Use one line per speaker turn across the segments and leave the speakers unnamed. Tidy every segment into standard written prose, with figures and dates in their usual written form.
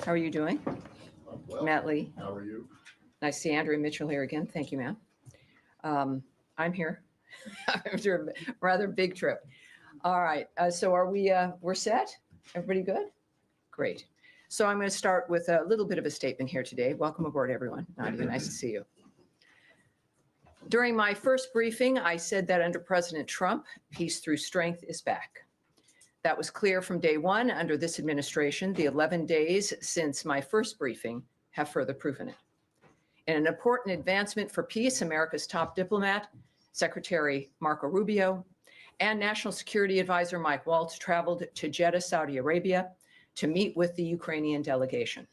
How are you doing?
Well,
Matt Lee.
how are you?
Nice to see Andrea Mitchell here again. Thank you, ma'am. I'm here after a rather big trip. All right. So are we, we're set? Everybody good? Great. So I'm going to start with a little bit of a statement here today. Welcome aboard, everyone. Nadia, nice to see you. During my first briefing, I said that under President Trump, peace through strength is back. That was clear from day one under this administration. The 11 days since my first briefing have further proven it. In an important advancement for peace, America's top diplomat, Secretary Marco Rubio, and National Security Advisor Mike Waltz traveled to Jeddah, Saudi Arabia, to meet with the Ukrainian delegation.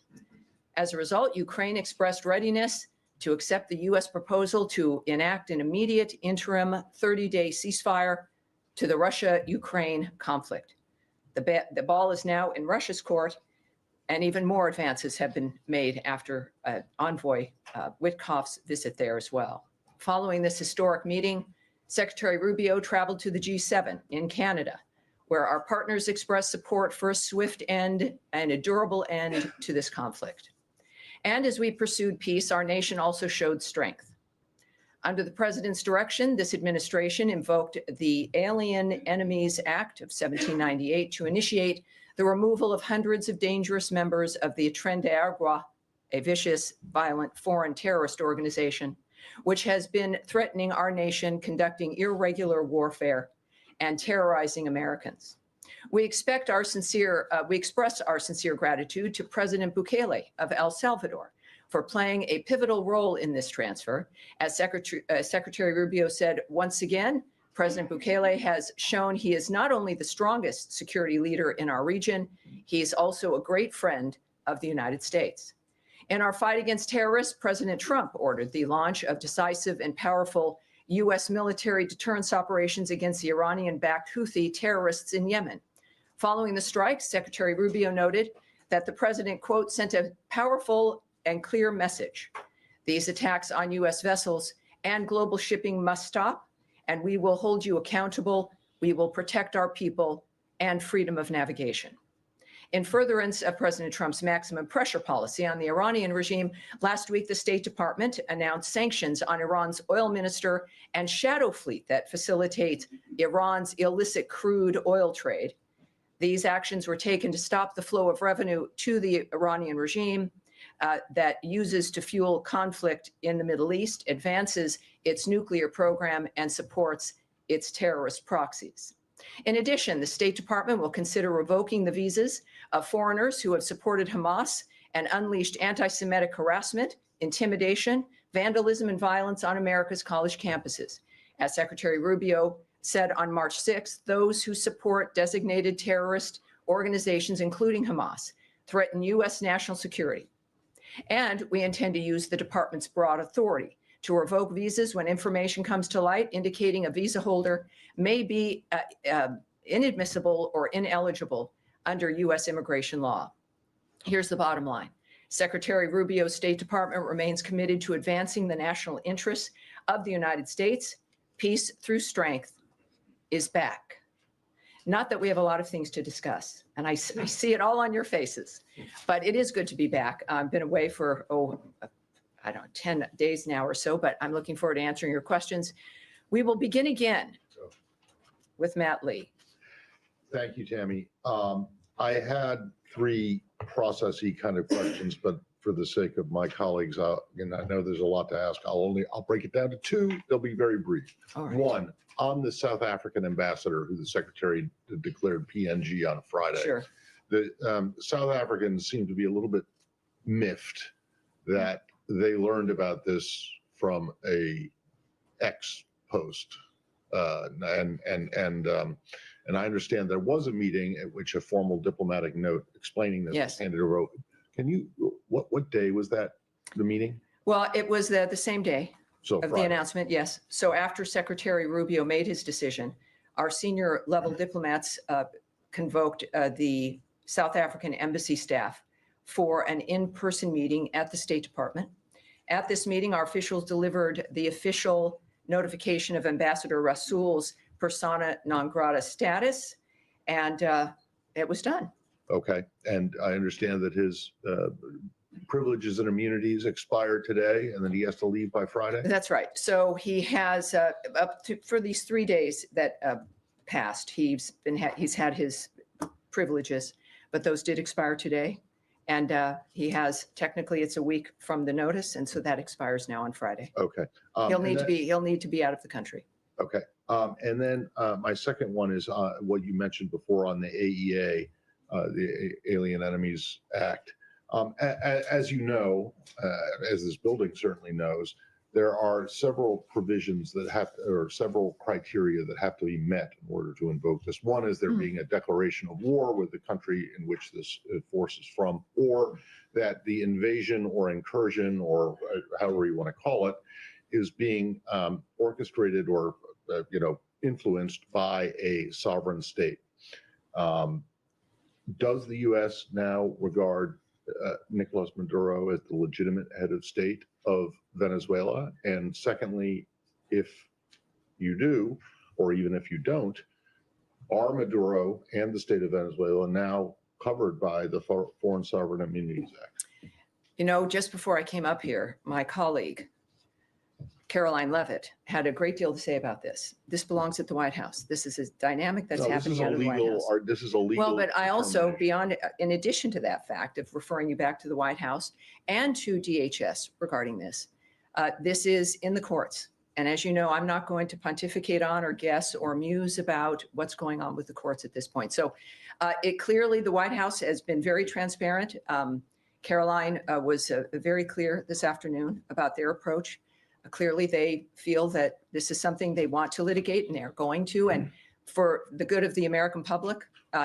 As a result, Ukraine expressed readiness to accept the U.S. proposal to enact an immediate interim 30-day ceasefire to the Russia-Ukraine conflict. The ball is now in Russia's court, and even more advances have been made after envoy Witkoff's visit there as well. Following this historic meeting, Secretary Rubio traveled to the G7 in Canada, where our partners expressed support for a swift end and a durable end to this conflict. And as we pursued peace, our nation also showed strength. Under the president's direction, this administration invoked the Alien Enemies Act of 1798 to initiate the removal of hundreds of dangerous members of the Tren de Agua, a vicious, violent foreign terrorist organization, which has been threatening our nation, conducting irregular warfare and terrorizing Americans. We express our sincere gratitude to President Bukele of El Salvador for playing a pivotal role in this transfer. As Secretary Rubio said, once again, President Bukele has shown he is not only the strongest security leader in our region, he is also a great friend of the United States. In our fight against terrorists, President Trump ordered the launch of decisive and powerful U.S. military deterrence operations against the Iranian-backed Houthi terrorists in Yemen. Following the strikes, Secretary Rubio noted that the president, quote, sent a powerful and clear message. These attacks on U.S. vessels and global shipping must stop, and we will hold you accountable. We will protect our people and freedom of navigation. In furtherance of President Trump's maximum pressure policy on the Iranian regime, last week the State Department announced sanctions on Iran's oil minister and shadow fleet that facilitates Iran's illicit crude oil trade. These actions were taken to stop the flow of revenue to the Iranian regime that uses to fuel conflict in the Middle East, advances its nuclear program, and supports its terrorist proxies. In addition, the State Department will consider revoking the visas of foreigners who have supported Hamas and unleashed anti-Semitic harassment, intimidation, vandalism, and violence on America's college campuses. As Secretary Rubio said on March 6th, those who support designated terrorist organizations, including Hamas, threaten U.S. national security. And we intend to use the department's broad authority to revoke visas when information comes to light indicating a visa holder may be inadmissible or ineligible under U.S. immigration law. Here's the bottom line. Secretary Rubio's State Department remains committed to advancing the national interests of the United States. Peace through strength is back. Not that we have a lot of things to discuss, and I see it all on your faces, but it is good to be back. I've been away for, I don't know, 10 days now or so, but I'm looking forward to answering your questions. We will begin again with Matt Lee.
Thank you, Tammy. I had three processy kind of questions, but for the sake of my colleagues, and I know there's a lot to ask, I'll break it down to two. They'll be very brief.
All right.
One, on the South African ambassador, who the secretary declared PNG on Friday.
Sure.
The South Africans seem to be a little bit miffed that they learned about this from a X post, and I understand there was a meeting at which a formal diplomatic note explaining this was handed over. Can you, what day was that, the meeting?
Well, it was the same day of
Friday.
The announcement, yes. So after Secretary Rubio made his decision, our senior level diplomats convoked the South African embassy staff for an in-person meeting at the State Department. At this meeting, our officials delivered the official notification of Ambassador Rasool's persona non grata status, and it was done.
Okay. And I understand that his privileges and immunities expire today, and then he has to leave by Friday?
That's right. So he has for these 3 days that passed, he's had his privileges, but those did expire today. And he has, technically it's a week from the notice, and so that expires now on Friday.
Okay.
He'll need to be out of the country.
Okay. And then my second one is what you mentioned before on the AEA, the Alien Enemies Act. As you know, as this building certainly knows, there are several provisions that or several criteria that have to be met in order to invoke this. One is there being a declaration of war with the country in which this force is from, or that the invasion or incursion, or however you want to call it, is being orchestrated or influenced by a sovereign state. Does the U.S. now regard Nicolas Maduro as the legitimate head of state of Venezuela? And secondly, if you do, or even if you don't, are Maduro and the state of Venezuela now covered by the Foreign Sovereign Immunities Act?
You know, just before I came up here, my colleague, Caroline Levitt, had a great deal to say about this. This belongs at the White House. This is a dynamic that's happening out of the White House.
This is a legal.
Well, but I also, in addition to that fact of referring you back to the White House and to DHS regarding this, this is in the courts. And as you know, I'm not going to pontificate on or guess or muse about what's going on with the courts at this point. So clearly the White House has been very transparent. Caroline was very clear this afternoon about their approach. Clearly, they feel that this is something they want to litigate, and they're going to. And for the good of the American public,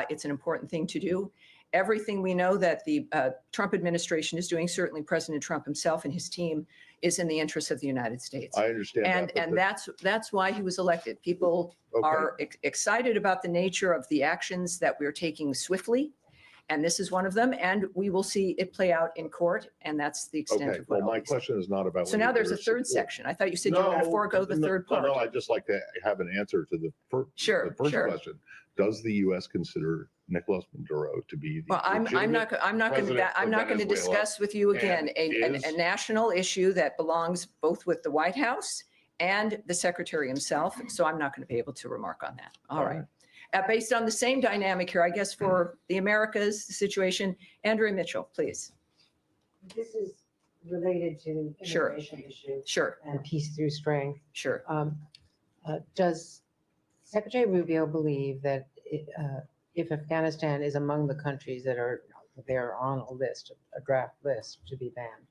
it's an important thing to do. Everything we know that the Trump administration is doing, certainly President Trump himself and his team, is in the interest of the United States.
I understand
and that's why he was elected. People are excited about the nature of the actions that we're taking swiftly. And this is one of them, and we will see it play out in court, and that's the extent of what
my question is not about.
So now there's a third section. I thought you said you were going to forego the third part.
No, I'd just like to have an answer to the first question. Does the U.S. consider Nicolas Maduro to be the
I'm not going to discuss with you again a national issue that belongs both with the White House and the Secretary himself. So I'm not going to be able to remark on that. All right. Based on the same dynamic here, I guess, for the Americas situation, Andrea Mitchell, please.
This is related to immigration issues.
Sure.
And peace through strength.
Sure.
Does Secretary Rubio believe that if Afghanistan is among the countries that are there on a list, a draft list to be banned,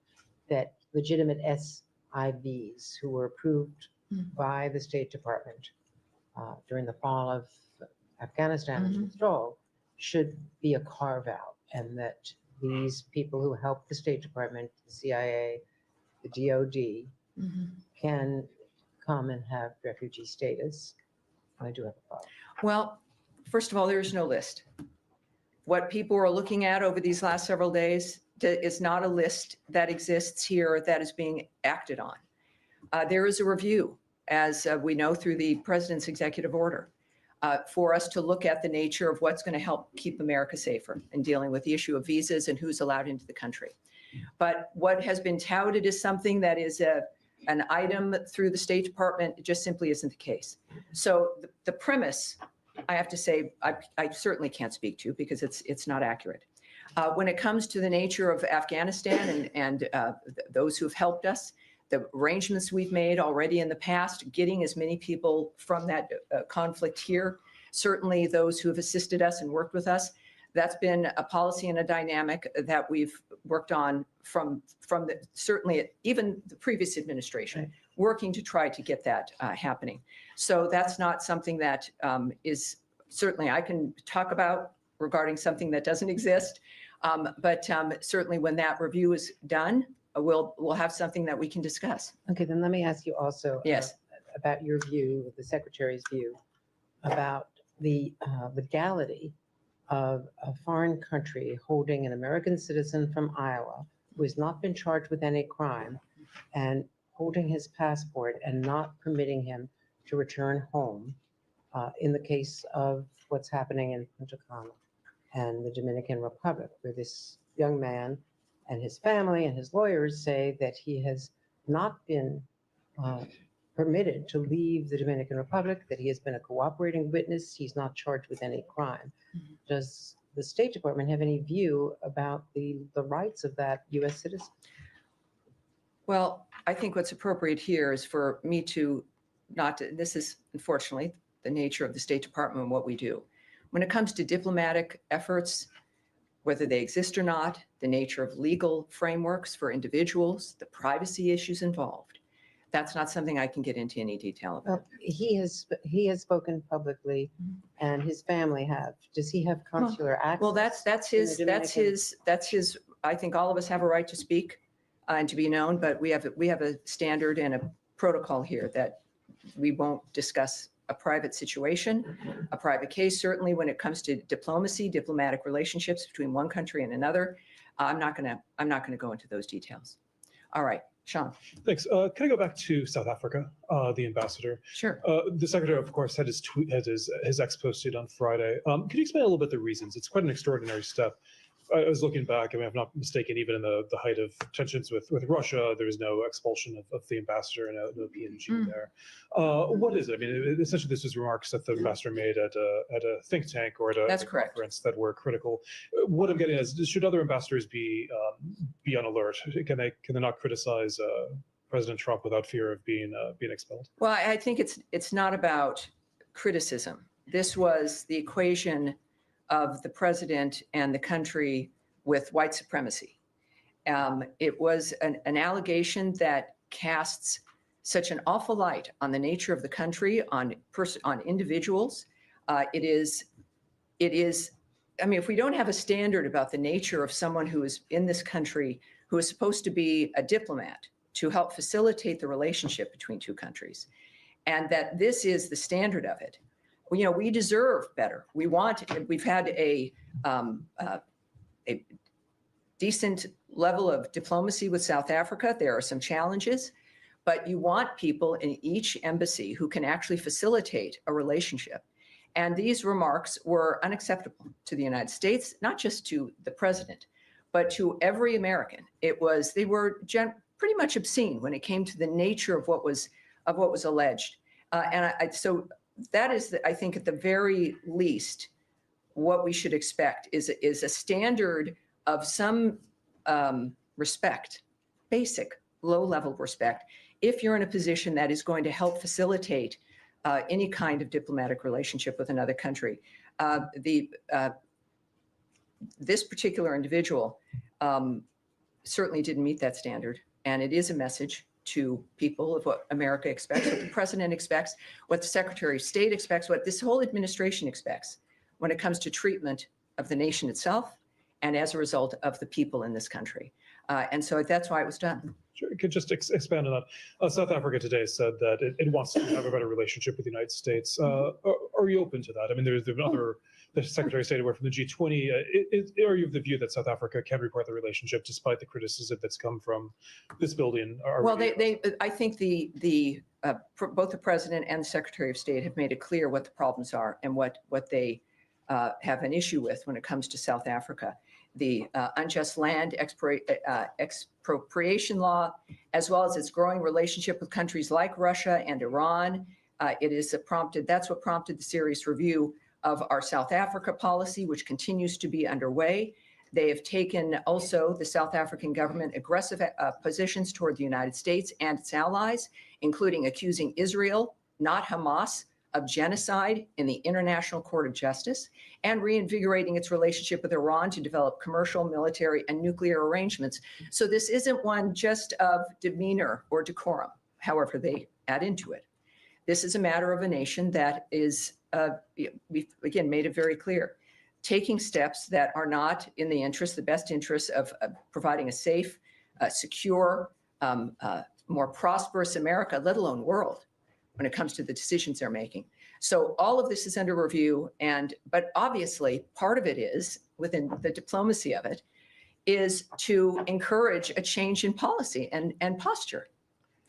that legitimate SIVs who were approved by the State Department during the fall of Afghanistan's withdrawal should be a carve out, and that these people who help the State Department, the CIA, the DOD can come and have refugee status? I do have a follow-up.
Well, first of all, there is no list. What people are looking at over these last several days is not a list that exists here that is being acted on. There is a review, as we know through the president's executive order, for us to look at the nature of what's going to help keep America safer in dealing with the issue of visas and who's allowed into the country. But what has been touted as something that is an item through the State Department, it just simply isn't the case. So the premise, I have to say, I certainly can't speak to because it's not accurate. When it comes to the nature of Afghanistan and those who've helped us, the arrangements we've made already in the past, getting as many people from that conflict here, certainly those who have assisted us and worked with us, that's been a policy and a dynamic that we've worked on from certainly even the previous administration, working to try to get that happening. So that's not something that is certainly I can talk about regarding something that doesn't exist, but certainly when that review is done, we'll have something that we can discuss.
Okay, then let me ask you also about your view, the Secretary's view, about the legality of a foreign country holding an American citizen from Iowa who has not been charged with any crime and holding his passport and not permitting him to return home in the case of what's happening in Punta Cana. and the Dominican Republic, where this young man and his family and his lawyers say that he has not been permitted to leave the Dominican Republic, that he has been a cooperating witness, he's not charged with any crime. Does the State Department have any view about the rights of that U.S. citizen?
Well, I think what's appropriate here is for me to this is unfortunately the nature of the State Department and what we do. When it comes to diplomatic efforts, whether they exist or not, the nature of legal frameworks for individuals, the privacy issues involved, that's not something I can get into any detail about.
He has spoken publicly, and his family have. Does he have consular access?
Well, that's his. I think all of us have a right to speak and to be known, but we have a standard and a protocol here that we won't discuss a private situation, a private case. Certainly, when it comes to diplomacy, diplomatic relationships between one country and another, I'm not going to go into those details. All right, Sean.
Thanks. Can I go back to South Africa? The ambassador.
Sure.
The secretary, of course, had his ex posted on Friday. Can you explain a little bit the reasons? It's quite an extraordinary step. I was looking back, I mean, if I'm not mistaken, even in the height of tensions with Russia, there was no expulsion of the ambassador and no PNG there. What is it? I mean, essentially, this is remarks that the ambassador made at a think tank or at a conference that were critical. What I'm getting is, should other ambassadors be on alert? Can they not criticize President Trump without fear of being expelled?
Well, I think it's not about criticism. This was the equation of the president and the country with white supremacy. It was an allegation that casts such an awful light on the nature of the country, on individuals. It is. I mean, if we don't have a standard about the nature of someone who is in this country, who is supposed to be a diplomat to help facilitate the relationship between two countries, and that this is the standard of it, we deserve better. We've had a decent level of diplomacy with South Africa. There are some challenges, but you want people in each embassy who can actually facilitate a relationship. And these remarks were unacceptable to the United States, not just to the president, but to every American. They were pretty much obscene when it came to the nature of what was alleged. So that is, I think, at the very least, what we should expect is a standard of some respect, basic, low-level respect, if you're in a position that is going to help facilitate any kind of diplomatic relationship with another country. This particular individual certainly didn't meet that standard, and it is a message to people of what America expects, what the president expects, what the Secretary of State expects, what this whole administration expects when it comes to treatment of the nation itself and as a result of the people in this country. And so that's why it was done.
Sure. Could just expand on that. South Africa today said that it wants to have a better relationship with the United States. Are you open to that? I mean, there's been the Secretary of State away from the G20. Are you of the view that South Africa can report the relationship despite the criticism that's come from this building?
Well, I think both the President and the Secretary of State have made it clear what the problems are and what they have an issue with when it comes to South Africa. The unjust land expropriation law, as well as its growing relationship with countries like Russia and Iran. That's what prompted the serious review of our South Africa policy, which continues to be underway. They have taken also, the South African government, aggressive positions toward the United States and its allies, including accusing Israel, not Hamas, of genocide in the International Court of Justice, and reinvigorating its relationship with Iran to develop commercial, military, and nuclear arrangements. So this isn't one just of demeanor or decorum, however they add into it. This is a matter of a nation that is, we've again made it very clear, taking steps that are not in the best interest of providing a safe, secure, more prosperous America, let alone world, when it comes to the decisions they're making. So all of this is under review, but obviously part of it is, within the diplomacy of it, is to encourage a change in policy and posture.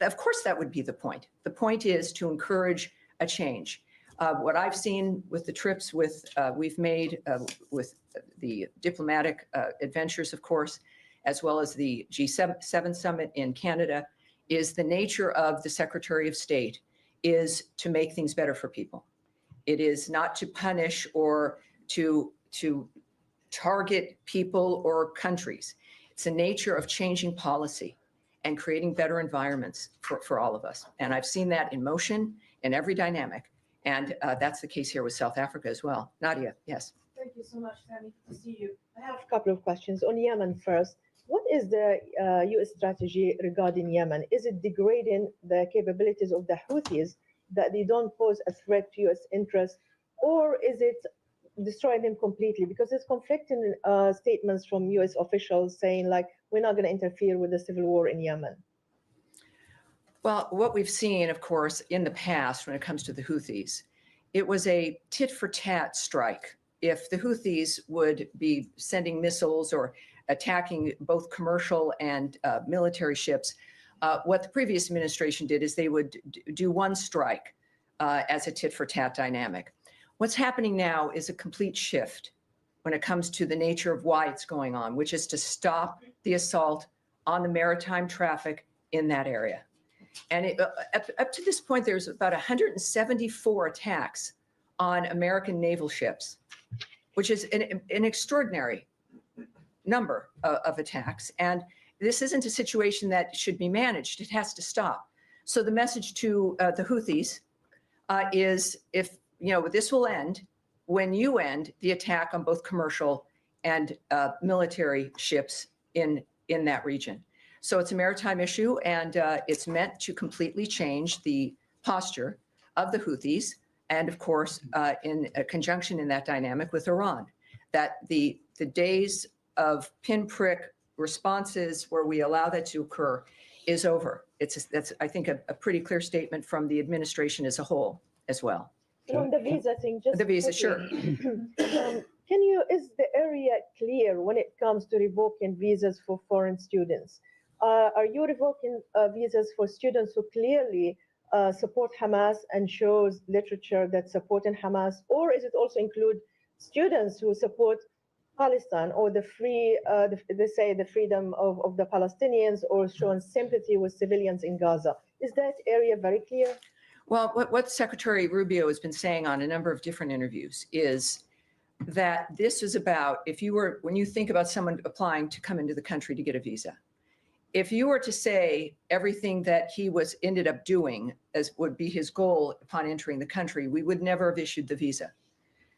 Of course, that would be the point. The point is to encourage a change. What I've seen with the trips we've made with the diplomatic adventures, of course, as well as the G7 summit in Canada, is the nature of the Secretary of State is to make things better for people. It is not to punish or to target people or countries. It's the nature of changing policy and creating better environments for all of us. And I've seen that in motion in every dynamic. And that's the case here with South Africa as well. Nadia, yes.
Thank you so much, Tammy. Good to see you. I have a couple of questions. On Yemen first, what is the U.S. strategy regarding Yemen? Is it degrading the capabilities of the Houthis that they don't pose a threat to U.S. interests, or is it destroying them completely? Because there's conflicting statements from U.S. officials saying, like, we're not going to interfere with the civil war in Yemen.
Well, what we've seen, of course, in the past when it comes to the Houthis, it was a tit-for-tat strike. If the Houthis would be sending missiles or attacking both commercial and military ships, what the previous administration did is they would do one strike as a tit-for-tat dynamic. What's happening now is a complete shift when it comes to the nature of why it's going on, which is to stop the assault on the maritime traffic in that area. And up to this point, there's about 174 attacks on American naval ships, which is an extraordinary number of attacks. And this isn't a situation that should be managed. It has to stop. So the message to the Houthis is, if this will end when you end the attack on both commercial and military ships in that region. So it's a maritime issue, and it's meant to completely change the posture of the Houthis, and of course, in a conjunction in that dynamic with Iran, that the days of pinprick responses where we allow that to occur is over. That's I think a pretty clear statement from the administration as a whole as well.
And on the visa thing, just
The visa,
quickly,
sure.
is the area clear when it comes to revoking visas for foreign students? Are you revoking visas for students who clearly support Hamas and shows literature that's supporting Hamas, or is it also include students who support Palestine or the freedom of the Palestinians, or showing sympathy with civilians in Gaza? Is that area very clear?
Well, what Secretary Rubio has been saying on a number of different interviews is that this is about, when you think about someone applying to come into the country to get a visa, if you were to say everything that he ended up doing as would be his goal upon entering the country, we would never have issued the visa.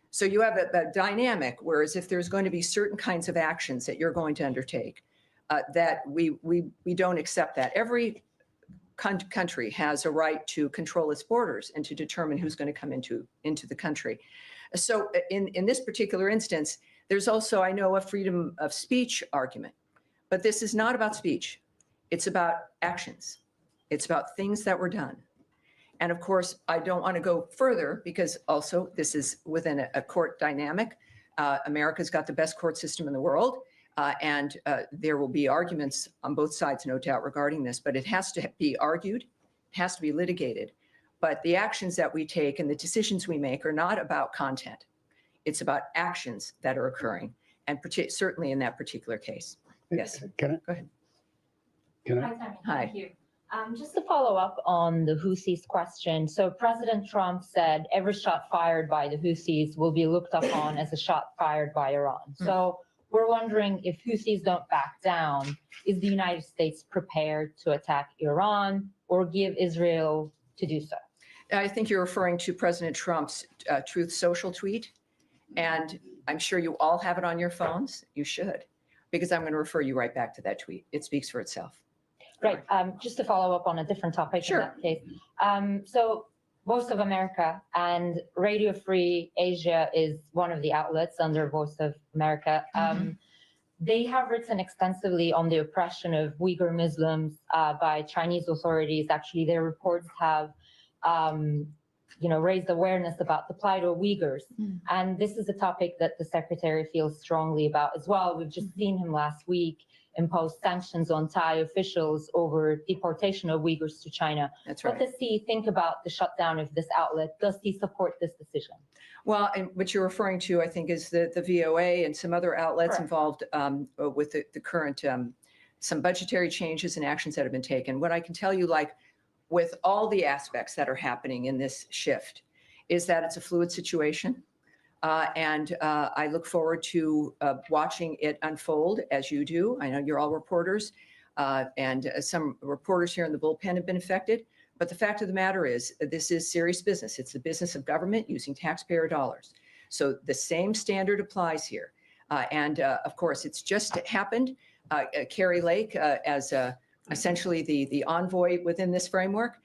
So you have a dynamic, whereas if there's going to be certain kinds of actions that you're going to undertake, that we don't accept that. Every country has a right to control its borders and to determine who's going to come into the country. So in this particular instance, there's also, I know, a freedom of speech argument, but this is not about speech. It's about actions. It's about things that were done. And of course, I don't want to go further because also this is within a court dynamic. America's got the best court system in the world. And there will be arguments on both sides, no doubt, regarding this, but it has to be argued, it has to be litigated. But the actions that we take and the decisions we make are not about content. It's about actions that are occurring, and certainly in that particular case. Yes.
Can I?
Go ahead.
Can I?
Hi, Tammy.
Hi.
Thank you. Just to follow up on the Houthis question. So President Trump said every shot fired by the Houthis will be looked upon as a shot fired by Iran. So we're wondering, if Houthis don't back down, is the United States prepared to attack Iran or give Israel to do so?
I think you're referring to President Trump's Truth Social tweet. And I'm sure you all have it on your phones. You should, because I'm going to refer you right back to that tweet. It speaks for itself.
Right. Just to follow up on a different topic
Sure.
in that case. So Voice of America and Radio Free Asia is one of the outlets under Voice of America. They have written extensively on the oppression of Uyghur Muslims by Chinese authorities. Actually, their reports have raised awareness about the plight of Uyghurs. And this is a topic that the secretary feels strongly about as well. We've just seen him last week impose sanctions on Thai officials over deportation of Uyghurs to China.
That's
What
right.
does he think about the shutdown of this outlet? Does he support this decision?
Well, and what you're referring to, I think, is the VOA and some other outlets
Correct.
involved with the current, some budgetary changes and actions that have been taken. What I can tell you, like with all the aspects that are happening in this shift, is that it's a fluid situation. And I look forward to watching it unfold as you do. I know you're all reporters, and some reporters here in the bullpen have been affected. But the fact of the matter is, this is serious business. It's the business of government using taxpayer dollars. So the same standard applies here. And of course, it's just happened. Carrie Lake, as essentially the envoy within this framework,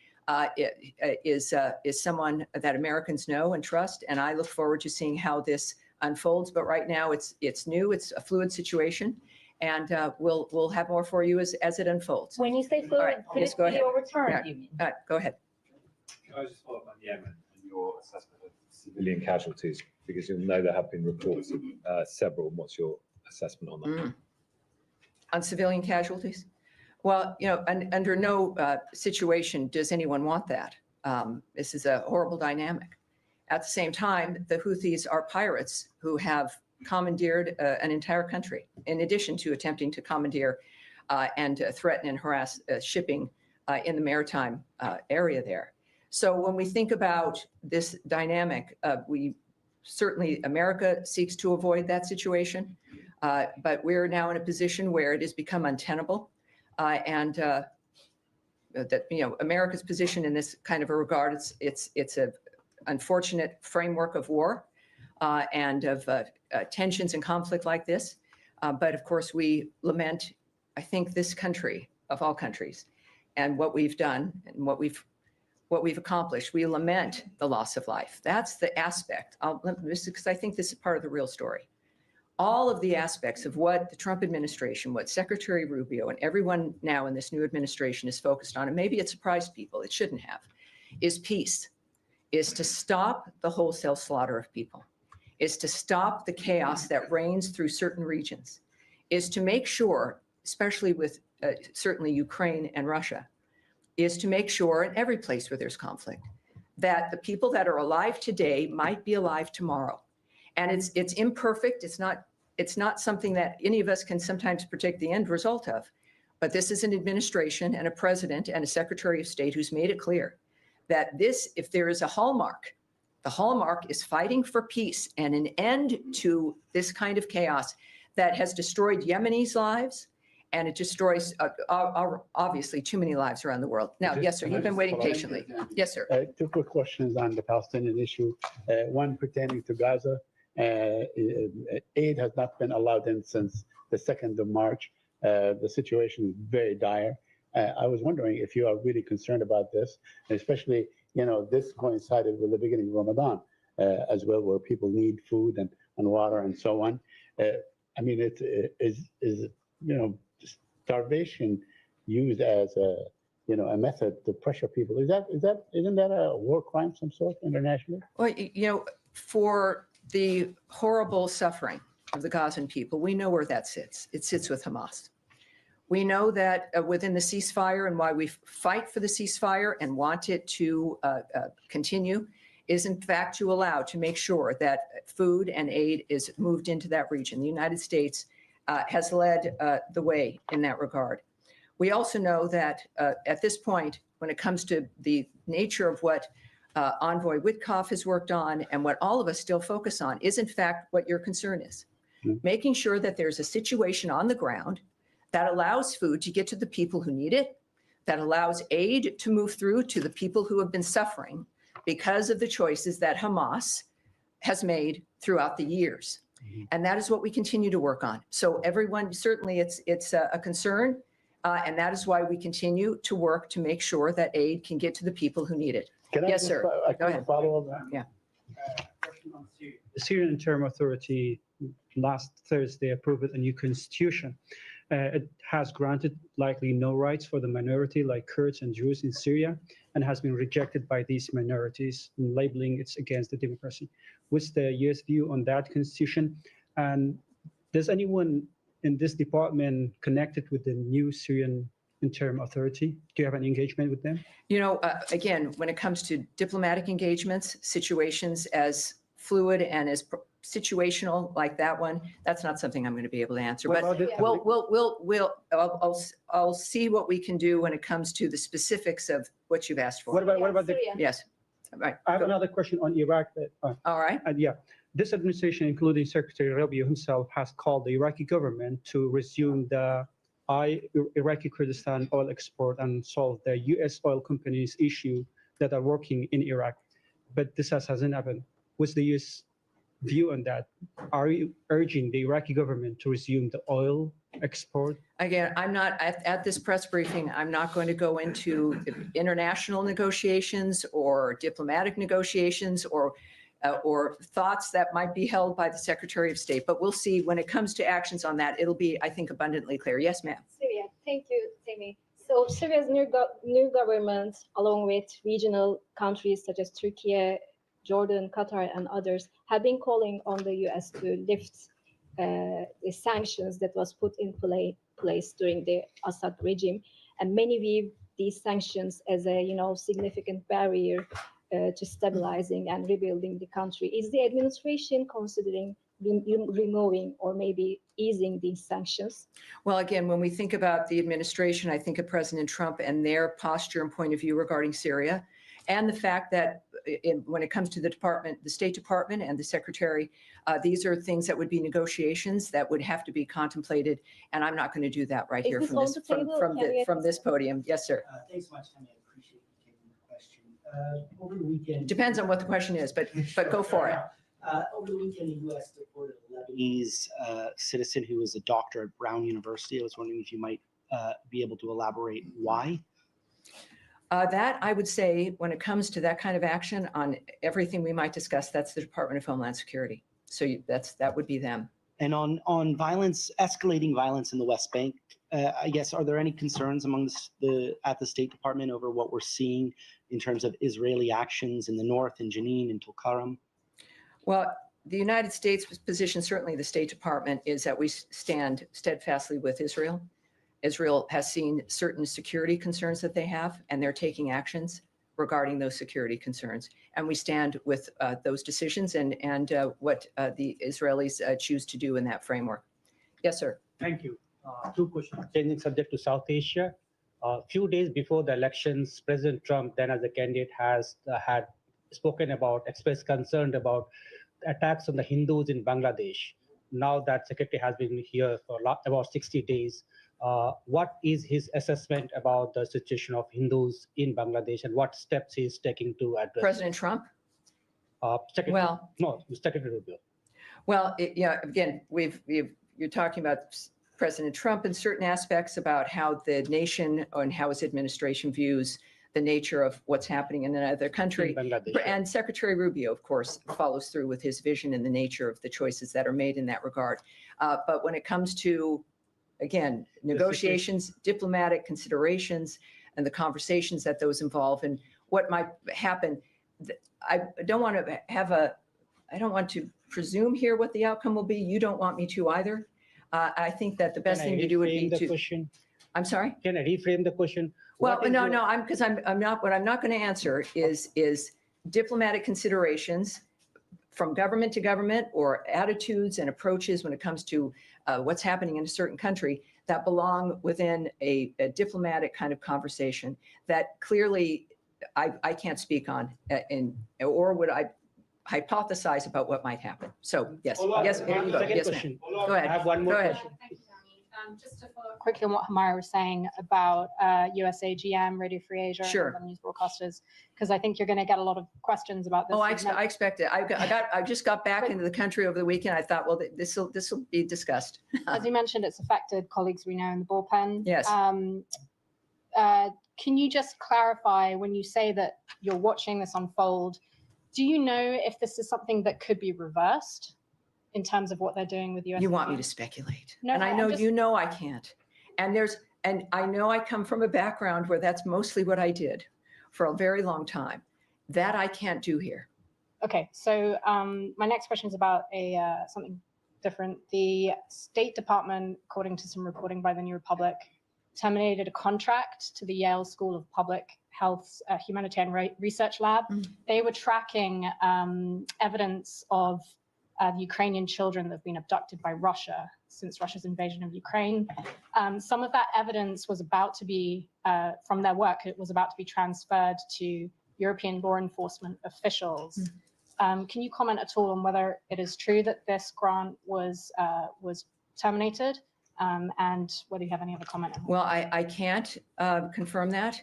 is someone that Americans know and trust, and I look forward to seeing how this unfolds. But right now, it's new, it's a fluid situation, and we'll have more for you as it unfolds.
When you say fluid,
right,
could
yes,
it
go
be
ahead.
overturned, you mean?
Go ahead.
Can I just follow up on Yemen and your assessment of civilian casualties? Because you'll know there have been reports of several. What's your assessment on that?
On civilian casualties? Well, under no situation does anyone want that. This is a horrible dynamic. At the same time, the Houthis are pirates who have commandeered an entire country, in addition to attempting to commandeer and threaten and harass shipping in the maritime area there. So when we think about this dynamic, America seeks to avoid that situation, but we're now in a position where it has become untenable. And that America's position in this kind of a regard, it's a unfortunate framework of war and of tensions and conflict like this. But of course, we lament, I think, this country of all countries, and what we've done and what we've accomplished. We lament the loss of life. That's the aspect. Because I think this is part of the real story. All of the aspects of what the Trump administration, what Secretary Rubio and everyone now in this new administration is focused on, and maybe it surprised people, it shouldn't have, is peace, is to stop the wholesale slaughter of people, is to stop the chaos that reigns through certain regions, is to make sure, especially with certainly Ukraine and Russia, is to make sure in every place where there's conflict, that the people that are alive today might be alive tomorrow. And it's imperfect. It's not something that any of us can sometimes predict the end result of. But this is an administration and a president and a Secretary of State who's made it clear that if there is a hallmark, the hallmark is fighting for peace and an end to this kind of chaos that has destroyed Yemenis' lives, and it destroys obviously too many lives around the world. Now, yes, sir, you've been waiting patiently. Yes, sir.
Two quick questions on the Palestinian issue. One pertaining to Gaza. Aid has not been allowed in since the 2nd of March. The situation is very dire. I was wondering if you are really concerned about this, especially, this coincided with the beginning of Ramadan as well, where people need food and water and so on. I mean, is starvation used as a method to pressure people? Isn't that a war crime of some sort internationally?
Well, for the horrible suffering of the Gazan people, we know where that sits. It sits with Hamas. We know that within the ceasefire, and why we fight for the ceasefire and want it to continue is in fact to make sure that food and aid is moved into that region. The United States has led the way in that regard. We also know that at this point, when it comes to the nature of what Envoy Witkoff has worked on and what all of us still focus on is in fact what your concern is. Making sure that there's a situation on the ground that allows food to get to the people who need it, that allows aid to move through to the people who have been suffering because of the choices that Hamas has made throughout the years. And that is what we continue to work on. So everyone, certainly it's a concern, and that is why we continue to work to make sure that aid can get to the people who need it. Yes, sir. Go ahead.
Follow up?
Yeah.
The Syrian Interim Authority last Thursday approved a new constitution. it has granted likely no rights for the minority like Kurds and Jews in Syria, and has been rejected by these minorities, labeling it's against the democracy. What's the US view on that constitution? And does anyone in this department connected with the new Syrian interim authority? Do you have any engagement with them?
You know, again, when it comes to diplomatic engagements, situations as fluid and as situational like that one, that's not something I'm going to be able to answer.
What
But
about
I'll see what we can do when it comes to the specifics of what you've asked for.
what about the?
Syria.
Yes. Right.
I have
Go.
another question on Iraq.
All right.
And yeah, this administration, including Secretary Rubio himself, has called the Iraqi government to resume the Iraqi Kurdistan oil export and solve the U.S. oil companies' issue that are working in Iraq. But this hasn't happened. What's the U.S. view on that? Are you urging the Iraqi government to resume the oil export?
Again, I'm not, at this press briefing, I'm not going to go into international negotiations or diplomatic negotiations or thoughts that might be held by the Secretary of State. But we'll see when it comes to actions on that, it'll be, I think, abundantly clear. Yes, ma'am.
Syria. Thank you, Tammy. So Syria's new government, along with regional countries such as Turkey, Jordan, Qatar, and others, have been calling on the U.S. to lift the sanctions that was put in place during the Assad regime, and many view these sanctions as a significant barrier to stabilizing and rebuilding the country. Is the administration considering removing or maybe easing these sanctions?
Well, again, when we think about the administration, I think of President Trump and their posture and point of view regarding Syria, and the fact that when it comes to the State Department and the Secretary, these are things that would be negotiations that would have to be contemplated, and I'm not going to do that right here from this podium. Yes, sir.
Thanks so much, Tammy. I appreciate you taking the question. Over the weekend,
Depends on what the question is, but go for it.
Over the weekend, the U.S. deported a Lebanese citizen who was a doctor at Brown University. I was wondering if you might be able to elaborate why.
That, I would say, when it comes to that kind of action on everything we might discuss, that's the Department of Homeland Security. So that would be them.
And on violence, escalating violence in the West Bank, I guess, are there any concerns among at the State Department over what we're seeing in terms of Israeli actions in the north, in Jenin and Tulkarm?
Well, the United States position, certainly the State Department, is that we stand steadfastly with Israel. Israel has seen certain security concerns that they have, and they're taking actions regarding those security concerns. And we stand with those decisions and what the Israelis choose to do in that framework. Yes, sir.
Thank you. Two questions. Changing subject to South Asia. A few days before the elections, President Trump, then as a candidate, had spoken about, expressed concern about attacks on the Hindus in Bangladesh. Now that Secretary has been here for about 60 days, what is his assessment about the situation of Hindus in Bangladesh and what steps he's taking to address?
President Trump?
Secretary Rubio.
Well, again, you're talking about President Trump in certain aspects about how the nation and how his administration views the nature of what's happening in another country. And Secretary Rubio, of course, follows through with his vision and the nature of the choices that are made in that regard. But when it comes to, again, negotiations, diplomatic considerations, and the conversations that those involve and what might happen, I don't want to presume here what the outcome will be. You don't want me to either. I think that the best thing to do would be to.
Question?
I'm sorry?
Can I reframe the question?
Well, no, I'm not, what I'm not going to answer is diplomatic considerations from government to government or attitudes and approaches when it comes to what's happening in a certain country that belong within a diplomatic kind of conversation that clearly I can't speak on or would I hypothesize about what might happen. So yes, yes, yes, ma'am. Go ahead.
I have one more
Go ahead.
question.
Thank you, Tammy. Just to follow up quickly on what Hamara was saying about USA GM, Radio Free Asia,
Sure.
and news broadcasters, because I think you're going to get a lot of questions about this.
Oh, I expect it. I just got back into the country over the weekend. I thought, well, this will be discussed.
As you mentioned, it's affected colleagues we know in the bullpen.
Yes.
Can you just clarify when you say that you're watching this unfold? Do you know if this is something that could be reversed in terms of what they're doing with US?
You want me to speculate?
No,
and I know you know I can't. And I know I come from a background where that's mostly what I did for a very long time. That I can't do here.
Okay, so my next question is about something different. The State Department, according to some reporting by the New Republic, terminated a contract to the Yale School of Public Health's Humanitarian Research Lab. They were tracking evidence of Ukrainian children that have been abducted by Russia since Russia's invasion of Ukraine. Some of that evidence was about to be, from their work, it was about to be transferred to European law enforcement officials. Can you comment at all on whether it is true that this grant was terminated, and whether you have any other comment?
Well, I can't confirm that,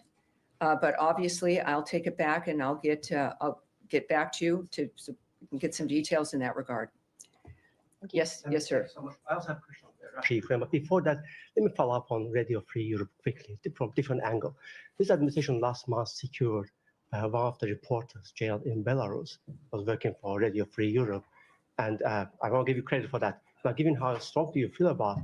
but obviously I'll take it back and I'll get back to you so we can get some details in that regard. Yes, yes, sir.
So much. I also have a question on the Russia Ukraine, but before that, let me follow up on Radio Free Europe quickly from different angle. This administration last month secured one of the reporters jailed in Belarus, was working for Radio Free Europe, and I want to give you credit for that. Now, given how strongly you feel about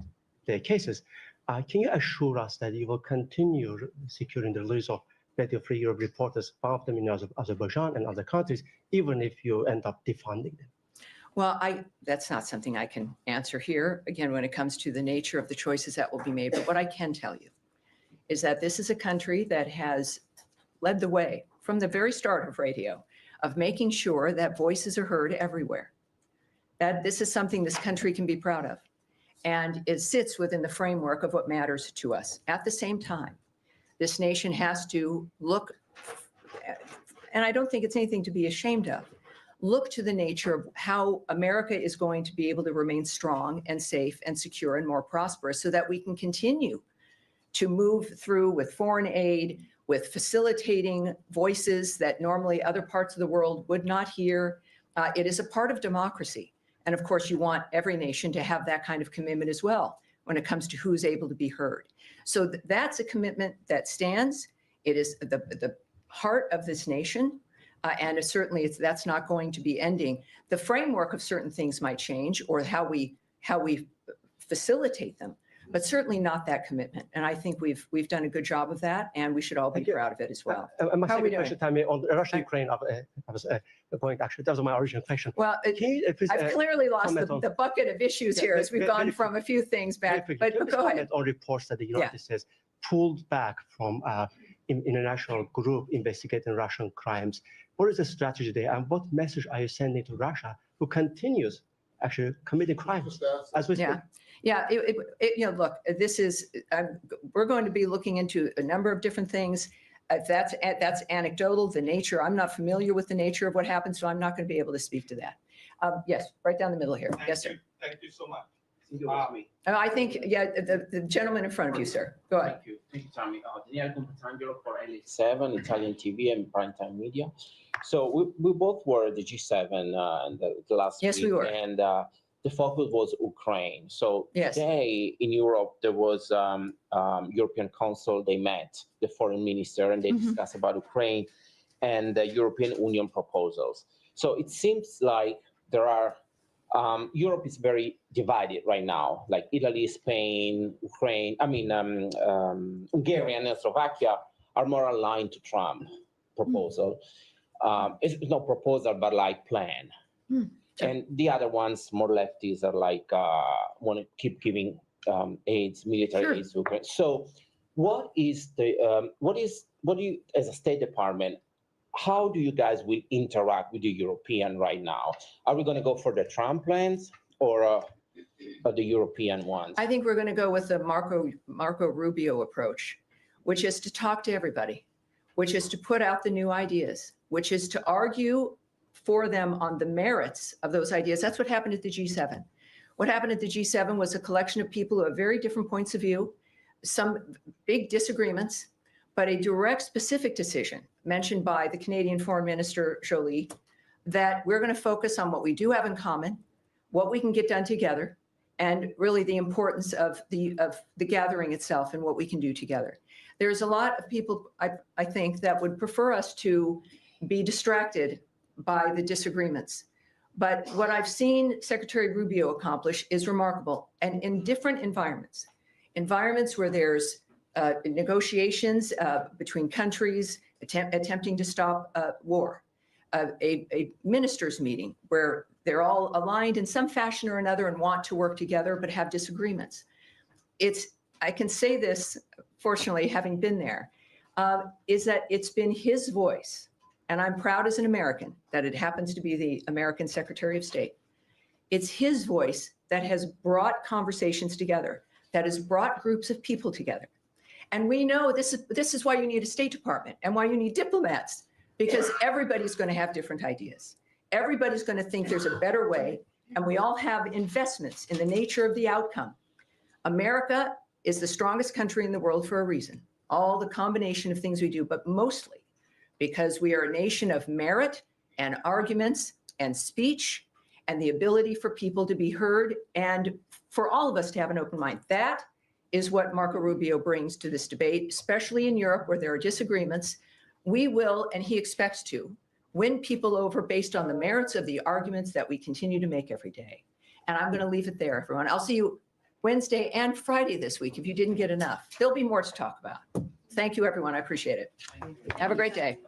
the cases, can you assure us that you will continue securing the release of Radio Free Europe reporters, one of them in Azerbaijan and other countries, even if you end up defunding them?
Well, that's not something I can answer here, again, when it comes to the nature of the choices that will be made. But what I can tell you is that this is a country that has led the way from the very start of radio, of making sure that voices are heard everywhere. That this is something this country can be proud of. And it sits within the framework of what matters to us. At the same time, this nation has to look, and I don't think it's anything to be ashamed of, look to the nature of how America is going to be able to remain strong and safe and secure and more prosperous so that we can continue to move through with foreign aid, with facilitating voices that normally other parts of the world would not hear. It is a part of democracy. And of course, you want every nation to have that kind of commitment as well when it comes to who's able to be heard. So that's a commitment that stands. It is the heart of this nation. And certainly that's not going to be ending. The framework of certain things might change, or how we facilitate them, but certainly not that commitment. And I think we've done a good job of that, and we should all be proud of it as well.
My
How are we
second
doing?
question, Tammy, on Russia Ukraine, I was going actually. That was my original question.
Well, I've clearly lost the bucket of issues here as we've gone from a few things back. But go ahead.
On reports that the United States pulled back from international group investigating Russian crimes. What is the strategy there, and what message are you sending to Russia, who continues actually committing crimes as we speak?
Yeah. Look, this is we're going to be looking into a number of different things. That's anecdotal. The nature, I'm not familiar with the nature of what happened, so I'm not going to be able to speak to that. Yes, right down the middle here. Yes, sir.
Thank you so much.
I think, the gentleman in front of you, sir. Go ahead.
Thank you, Tammy. Daniele Compatangelo for LA7, Italian TV and primetime media. So we both were at the G7 the last week.
Yes, we were.
And the focus was Ukraine. So today in Europe, there was European Council. They met the foreign minister and they discussed about Ukraine and the European Union proposals. So it seems like there are Europe is very divided right now, like Italy, Spain, Ukraine, Hungary and Slovakia are more aligned to Trump proposal. It's not proposal, but like plan. And the other ones, more lefties, are like, want to keep giving aids, military aids to Ukraine. So what is what do you, as a State Department, how do you guys will interact with the European right now? Are we going to go for the Trump plans or the European ones?
I think we're going to go with the Marco Rubio approach, which is to talk to everybody, which is to put out the new ideas, which is to argue for them on the merits of those ideas. That's what happened at the G7. What happened at the G7 was a collection of people who have very different points of view, some big disagreements, but a direct, specific decision mentioned by the Canadian Foreign Minister Joly that we're going to focus on what we do have in common, what we can get done together, and really the importance of the gathering itself and what we can do together. There's a lot of people, I think, that would prefer us to be distracted by the disagreements. But what I've seen Secretary Rubio accomplish is remarkable, and in different environments. environments where there's negotiations between countries attempting to stop war, a ministers' meeting where they're all aligned in some fashion or another and want to work together but have disagreements. I can say this, fortunately, having been there, is that it's been his voice, and I'm proud as an American that it happens to be the American Secretary of State. It's his voice that has brought conversations together, that has brought groups of people together. And we know this is why you need a State Department and why you need diplomats, because everybody's going to have different ideas. Everybody's going to think there's a better way, and we all have investments in the nature of the outcome. America is the strongest country in the world for a reason. All the combination of things we do, but mostly because we are a nation of merit and arguments and speech and the ability for people to be heard and for all of us to have an open mind. That is what Marco Rubio brings to this debate, especially in Europe where there are disagreements. We will, and he expects to, win people over based on the merits of the arguments that we continue to make every day. And I'm going to leave it there, everyone. I'll see you Wednesday and Friday this week if you didn't get enough. There'll be more to talk about. Thank you, everyone. I appreciate it. Have a great day.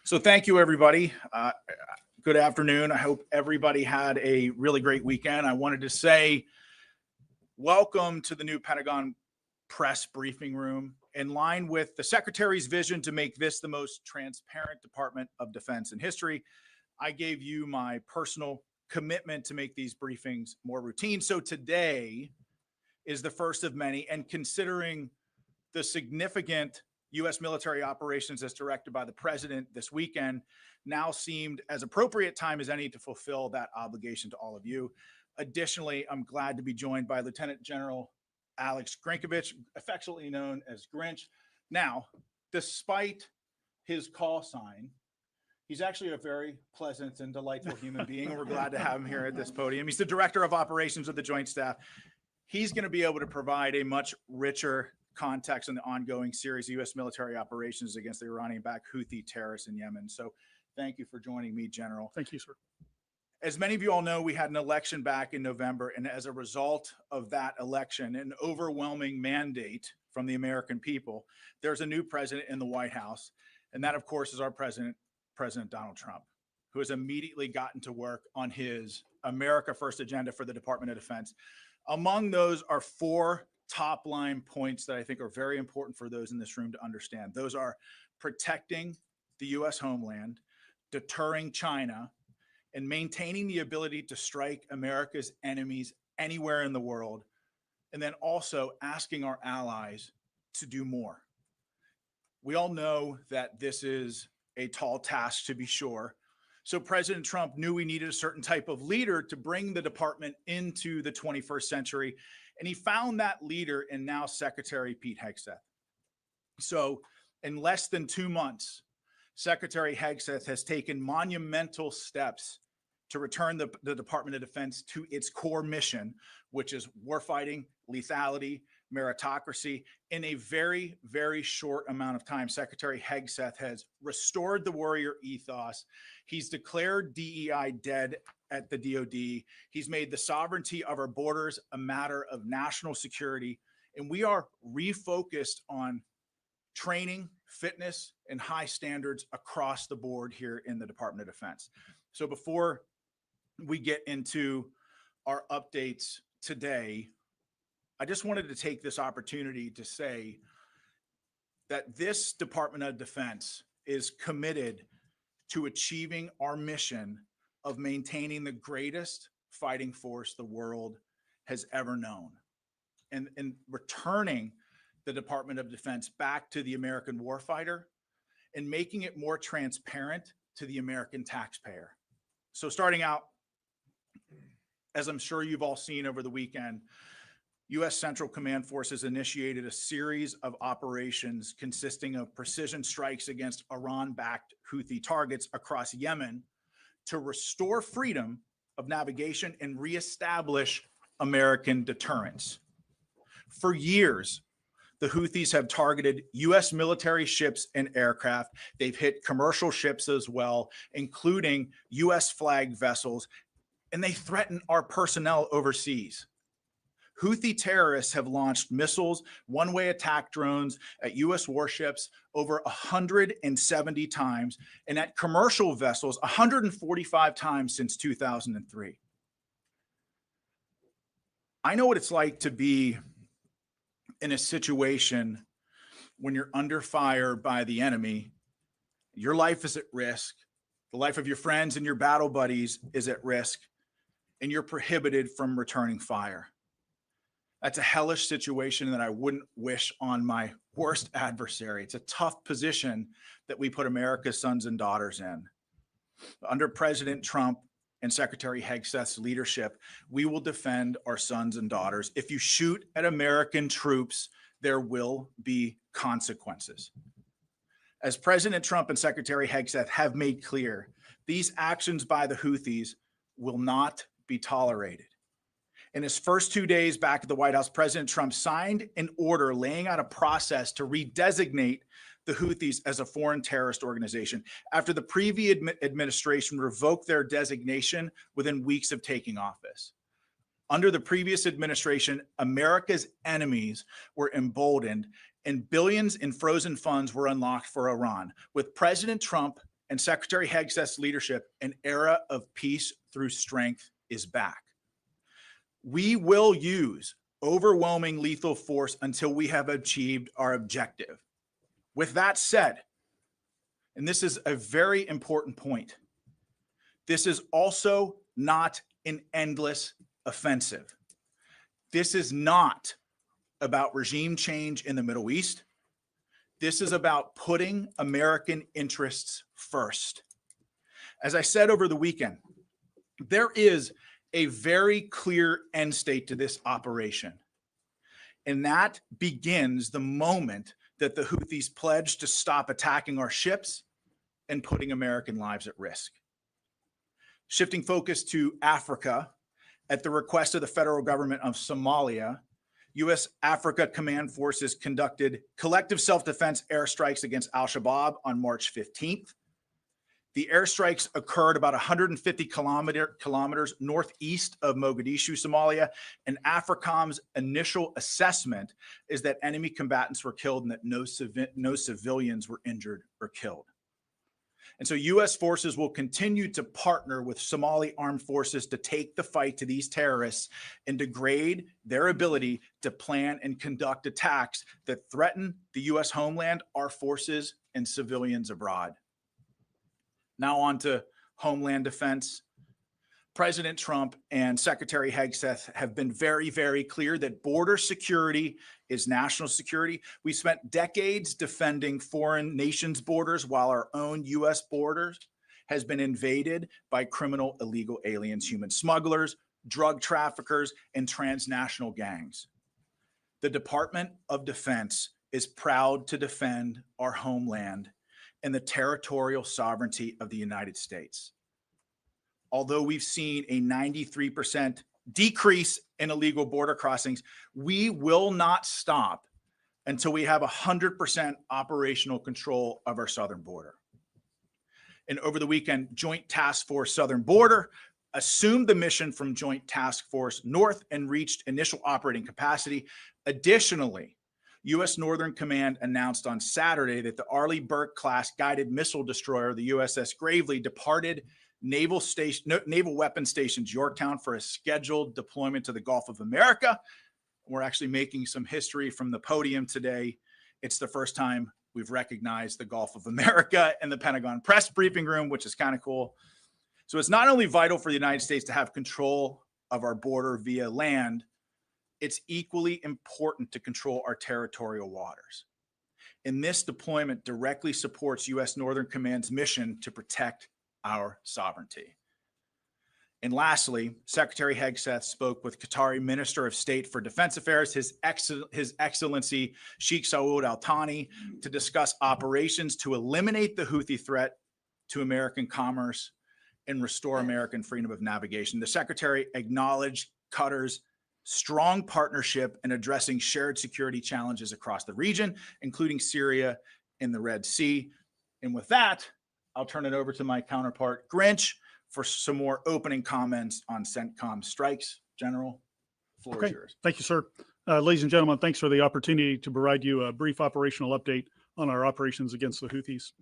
So thank you, everybody. Good afternoon. I hope everybody had a really great weekend. I wanted to say welcome to the new Pentagon press briefing room. In line with the Secretary's vision to make this the most transparent Department of Defense in history, I gave you my personal commitment to make these briefings more routine. So today is the first of many, and considering the significant U.S. military operations as directed by the president this weekend, now seemed as appropriate time as any to fulfill that obligation to all of you. Additionally, I'm glad to be joined by Lieutenant General Alex Grinkovich, affectionately known as Grinch. Now, despite his call sign, he's actually a very pleasant and delightful human being, and we're glad to have him here at this podium. He's the Director of Operations of the Joint Staff. He's going to be able to provide a much richer context on the ongoing series of U.S. military operations against the Iranian-backed Houthi terrorists in Yemen. So thank you for joining me, General.
Thank you, sir.
As many of you all know, we had an election back in November, and as a result of that election, an overwhelming mandate from the American people, there's a new president in the White House, and that, of course, is our president, President Donald Trump, who has immediately gotten to work on his America First agenda for the Department of Defense. Among those are 4 top-line points that I think are very important for those in this room to understand. Those are protecting the U.S. homeland, deterring China, and maintaining the ability to strike America's enemies anywhere in the world, and then also asking our allies to do more. We all know that this is a tall task, to be sure. So President Trump knew we needed a certain type of leader to bring the department into the 21st century, and he found that leader in now Secretary Pete Hegseth. So in less than 2 months, Secretary Hegseth has taken monumental steps to return the Department of Defense to its core mission, which is warfighting, lethality, meritocracy. In a very, very short amount of time, Secretary Hegseth has restored the warrior ethos. He's declared DEI dead at the DoD. He's made the sovereignty of our borders a matter of national security. And we are refocused on training, fitness, and high standards across the board here in the Department of Defense. So before we get into our updates today, I just wanted to take this opportunity to say that this Department of Defense is committed to achieving our mission of maintaining the greatest fighting force the world has ever known, and returning the Department of Defense back to the American warfighter and making it more transparent to the American taxpayer. So starting out, as I'm sure you've all seen over the weekend, U.S. Central Command Forces initiated a series of operations consisting of precision strikes against Iran-backed Houthi targets across Yemen to restore freedom of navigation and reestablish American deterrence. For years, the Houthis have targeted U.S. military ships and aircraft. They've hit commercial ships as well, including U.S. flagged vessels, and they threaten our personnel overseas. Houthi terrorists have launched missiles, one-way attack drones at U.S. warships over 170 times, and at commercial vessels 145 times since 2003. I know what it's like to be in a situation when you're under fire by the enemy. Your life is at risk. The life of your friends and your battle buddies is at risk, and you're prohibited from returning fire. That's a hellish situation that I wouldn't wish on my worst adversary. It's a tough position that we put America's sons and daughters in. Under President Trump and Secretary Hegseth's leadership, we will defend our sons and daughters. If you shoot at American troops, there will be consequences. As President Trump and Secretary Hegseth have made clear, these actions by the Houthis will not be tolerated. In his first 2 days back at the White House, President Trump signed an order laying out a process to redesignate the Houthis as a foreign terrorist organization after the previous administration revoked their designation within weeks of taking office. Under the previous administration, America's enemies were emboldened and billions in frozen funds were unlocked for Iran. With President Trump and Secretary Hegseth's leadership, an era of peace through strength is back. We will use overwhelming lethal force until we have achieved our objective. With that said, and this is a very important point, this is also not an endless offensive. This is not about regime change in the Middle East. This is about putting American interests first. As I said over the weekend, there is a very clear end state to this operation. And that begins the moment that the Houthis pledge to stop attacking our ships and putting American lives at risk. Shifting focus to Africa, at the request of the federal government of Somalia, U.S. Africa Command Forces conducted collective self-defense airstrikes against al-Shabaab on March 15th. The airstrikes occurred about 150 kilometers northeast of Mogadishu, Somalia, and AFRICOM's initial assessment is that enemy combatants were killed and that no civilians were injured or killed. And so U.S. forces will continue to partner with Somali armed forces to take the fight to these terrorists and degrade their ability to plan and conduct attacks that threaten the U.S. homeland, our forces, and civilians abroad. Now on to Homeland Defense. President Trump and Secretary Hegseth have been very, very clear that border security is national security. We spent decades defending foreign nations' borders while our own U.S. borders has been invaded by criminal illegal aliens, human smugglers, drug traffickers, and transnational gangs. The Department of Defense is proud to defend our homeland and the territorial sovereignty of the United States. Although we've seen a 93% decrease in illegal border crossings, we will not stop until we have 100% operational control of our southern border. And over the weekend, Joint Task Force Southern Border assumed the mission from Joint Task Force North and reached initial operating capacity. Additionally, U.S. Northern Command announced on Saturday that the Arleigh Burke-class guided missile destroyer, the USS Gravely, departed Naval Weapons Stations Yorktown for a scheduled deployment to the Gulf of America. We're actually making some history from the podium today. It's the first time we've recognized the Gulf of America in the Pentagon press briefing room, which is kind of cool. So it's not only vital for the United States to have control of our border via land, it's equally important to control our territorial waters. And this deployment directly supports U.S. Northern Command's mission to protect our sovereignty. And lastly, Secretary Hegseth spoke with Qatari Minister of State for Defense Affairs, His Excellency Sheikh Saud Al Thani, to discuss operations to eliminate the Houthi threat to American commerce and restore American freedom of navigation. The Secretary acknowledged Qatar's strong partnership in addressing shared security challenges across the region, including Syria and the Red Sea. And with that, I'll turn it over to my counterpart, Grinch, for some more opening comments on CENTCOM strikes. General, floor is yours.
Thank you, sir. Ladies and gentlemen, thanks for the opportunity to provide you a brief operational update on our operations against the Houthis.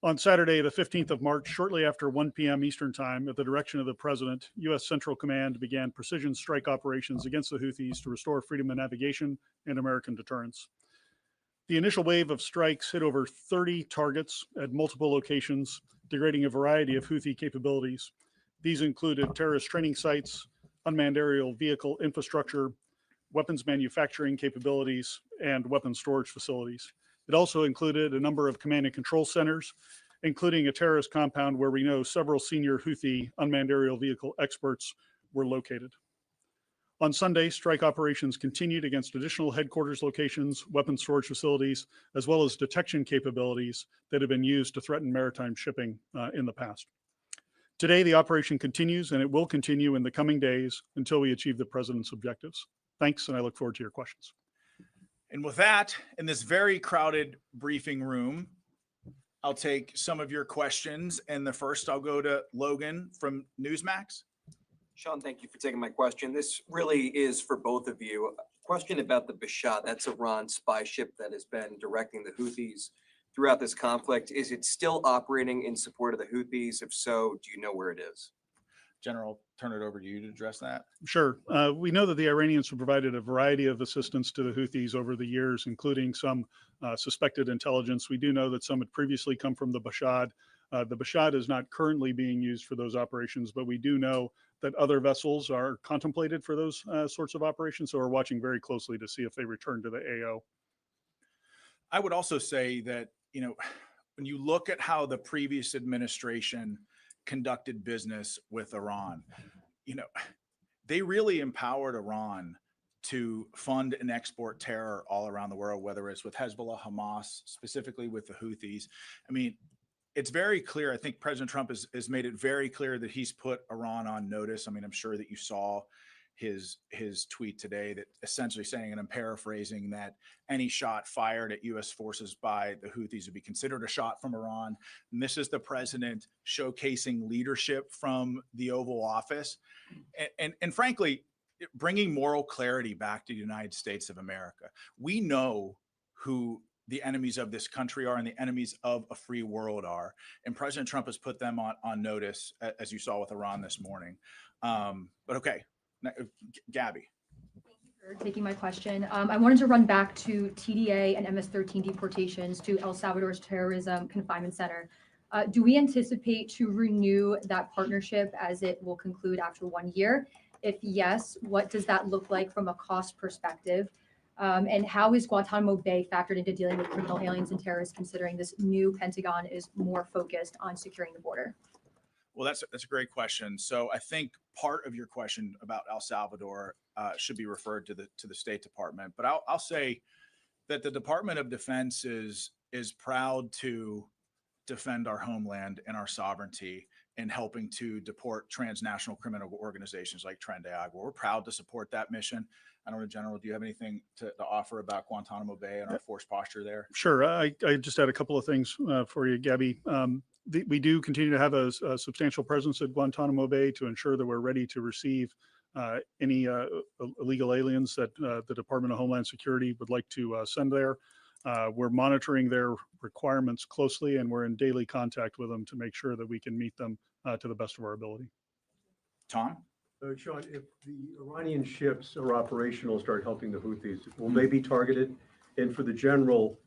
On Saturday, the 15th of March, shortly after 1 p.m. Eastern Time, at the direction of the President, U.S. Central Command began precision strike operations against the Houthis to restore freedom of navigation and American deterrence. The initial wave of strikes hit over 30 targets at multiple locations, degrading a variety of Houthi capabilities. These included terrorist training sites, unmanned aerial vehicle infrastructure, weapons manufacturing capabilities, and weapons storage facilities. It also included a number of command and control centers, including a terrorist compound where we know several senior Houthi unmanned aerial vehicle experts were located. On Sunday, strike operations continued against additional headquarters locations, weapons storage facilities, as well as detection capabilities that have been used to threaten maritime shipping in the past. Today, the operation continues, and it will continue in the coming days until we achieve the President's objectives. Thanks, and I look forward to your questions.
And with that, in this very crowded briefing room, I'll take some of your questions. And the first, I'll go to Logan from Newsmax.
Sean, thank you for taking my question. This really is for both of you. A question about the Bashat, that's Iran's spy ship that has been directing the Houthis throughout this conflict. Is it still operating in support of the Houthis? If so, do you know where it is?
General, turn it over to you to address that.
Sure. We know that the Iranians have provided a variety of assistance to the Houthis over the years, including some suspected intelligence. We do know that some had previously come from the Bashad. The Bashad is not currently being used for those operations, but we do know that other vessels are contemplated for those sorts of operations. So we're watching very closely to see if they return to the AO.
I would also say that, you know, when you look at how the previous administration conducted business with Iran, you know, they really empowered Iran to fund and export terror all around the world, whether it's with Hezbollah, Hamas, specifically with the Houthis. I mean, it's very clear. I think President Trump has made it very clear that he's put Iran on notice. I mean, I'm sure that you saw his tweet today that essentially saying, and I'm paraphrasing, that any shot fired at U.S. forces by the Houthis would be considered a shot from Iran. And this is the president showcasing leadership from the Oval Office. And frankly, bringing moral clarity back to the United States of America. We know who the enemies of this country are and the enemies of a free world are. And President Trump has put them on notice, as you saw with Iran this morning. But okay, Gabby.
Thank you for taking my question. I wanted to run back to TDA and MS-13 deportations to El Salvador's Terrorism Confinement Center. Do we anticipate to renew that partnership as it will conclude after 1 year? If yes, what does that look like from a cost perspective? And how is Guantanamo Bay factored into dealing with criminal aliens and terrorists, considering this new Pentagon is more focused on securing the border?
Well, that's a great question. So I think part of your question about El Salvador should be referred to the State Department. But I'll say that the Department of Defense is proud to defend our homeland and our sovereignty in helping to deport transnational criminal organizations like Tren de Agua. We're proud to support that mission. I don't know, General, do you have anything to offer about Guantanamo Bay and our force posture there?
Sure. I just had a couple of things for you, Gabby. We do continue to have a substantial presence at Guantanamo Bay to ensure that we're ready to receive any illegal aliens that the Department of Homeland Security would like to send there. We're monitoring their requirements closely, and we're in daily contact with them to make sure that we can meet them to the best of our ability.
Tom?
Sean, if the Iranian ships are operational, start helping the Houthis, will they be targeted? And for the general,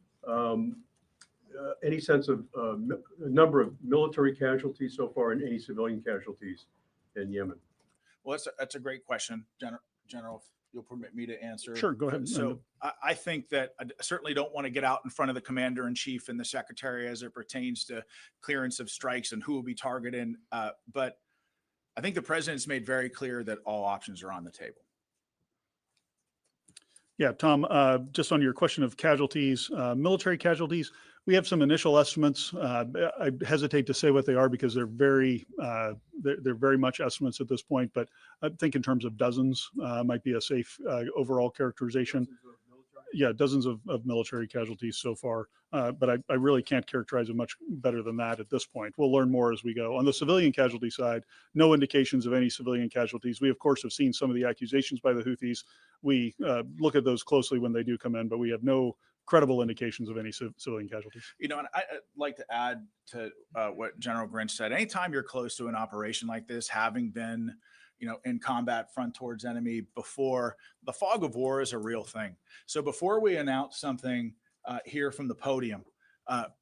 any sense of number of military casualties so far and any civilian casualties in Yemen?
Well, that's a great question, General. If you'll permit me to answer.
Sure, go ahead.
So I think that I certainly don't want to get out in front of the commander in chief and the secretary as it pertains to clearance of strikes and who will be targeted. But I think the president's made very clear that all options are on the table.
Yeah, Tom, just on your question of casualties, military casualties, we have some initial estimates. I hesitate to say what they are because they're very much estimates at this point, but I think in terms of dozens might be a safe overall characterization. Yeah, dozens of military casualties so far, but I really can't characterize it much better than that at this point. We'll learn more as we go. On the civilian casualty side, no indications of any civilian casualties. We, of course, have seen some of the accusations by the Houthis. We look at those closely when they do come in, but we have no credible indications of any civilian casualties.
You know, and I'd like to add to what General Grinch said. Anytime you're close to an operation like this, having been in combat front towards enemy before, the fog of war is a real thing. So before we announce something here from the podium,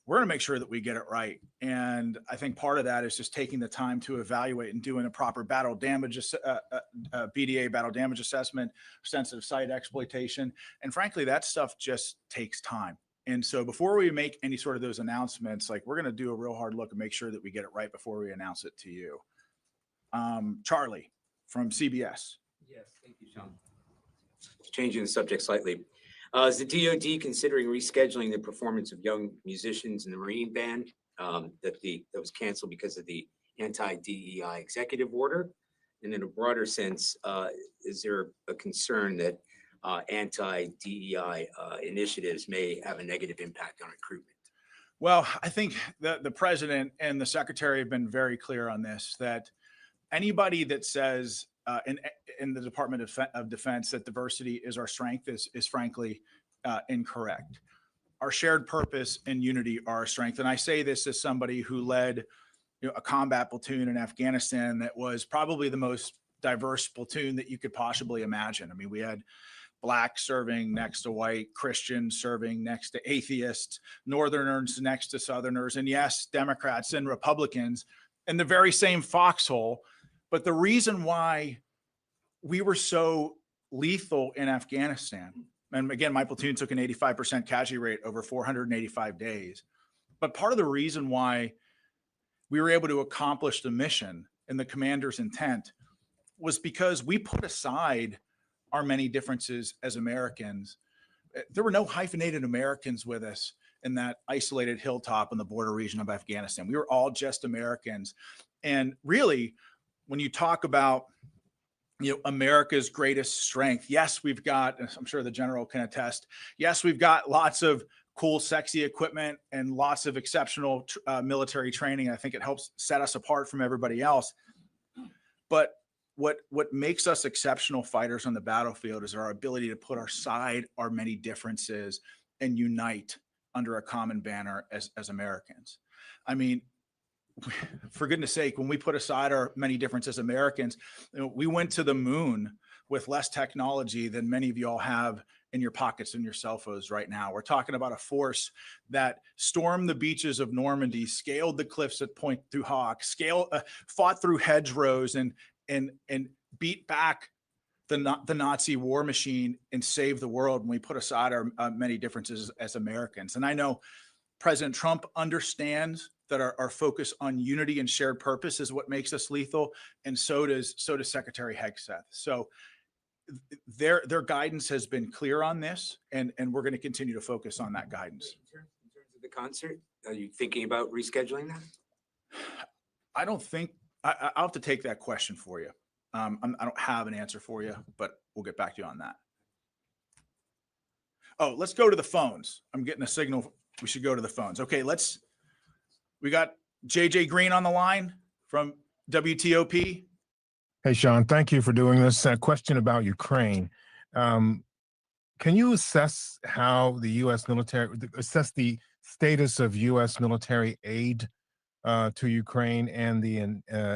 we're going to make sure that we get it right. And I think part of that is just taking the time to evaluate and doing a proper battle damage, BDA battle damage assessment, sensitive site exploitation. And frankly, that stuff just takes time. And so before we make any sort of those announcements, like we're going to do a real hard look and make sure that we get it right before we announce it to you. Charlie from CBS.
Yes, thank you, Sean. Changing the subject slightly. Is the DoD considering rescheduling the performance of young musicians in the Marine Band that was canceled because of the anti-DEI executive order? And in a broader sense, is there a concern that anti-DEI initiatives may have a negative impact on recruitment?
Well, I think that the president and the secretary have been very clear on this, that anybody that says in the Department of Defense that diversity is our strength is frankly incorrect. our shared purpose and unity are our strength. And I say this as somebody who led a combat platoon in Afghanistan that was probably the most diverse platoon that you could possibly imagine. I mean, we had Black serving next to white, Christians serving next to atheists, Northerners next to Southerners, and yes, Democrats and Republicans in the very same foxhole. But the reason why we were so lethal in Afghanistan, and again, my platoon took an 85% casualty rate over 485 days. But part of the reason why we were able to accomplish the mission and the commander's intent was because we put aside our many differences as Americans. There were no hyphenated Americans with us in that isolated hilltop in the border region of Afghanistan. We were all just Americans. And really, when you talk about America's greatest strength, yes, we've got, I'm sure the general can attest, yes, we've got lots of cool, sexy equipment and lots of exceptional military training. I think it helps set us apart from everybody else. But what makes us exceptional fighters on the battlefield is our ability to put aside our many differences and unite under a common banner as Americans. I mean, for goodness sake, when we put aside our many differences as Americans, we went to the moon with less technology than many of you all have in your pockets and your cell phones right now. We're talking about a force that stormed the beaches of Normandy, scaled the cliffs at Point du Hoc, fought through hedgerows and beat back the Nazi war machine and saved the world when we put aside our many differences as Americans. And I know President Trump understands that our focus on unity and shared purpose is what makes us lethal, and so does Secretary Hegseth. So their guidance has been clear on this, and we're going to continue to focus on that guidance.
In terms of the concert, are you thinking about rescheduling that?
I don't think I'll have to take that question for you. I don't have an answer for you, but we'll get back to you on that. Oh, let's go to the phones. I'm getting a signal. We should go to the phones. Okay, we got JJ Green on the line from WTOP.
Hey, Sean, thank you for doing this. A question about Ukraine. Can you assess how the U.S. military, assess the status of U.S. military aid to Ukraine and the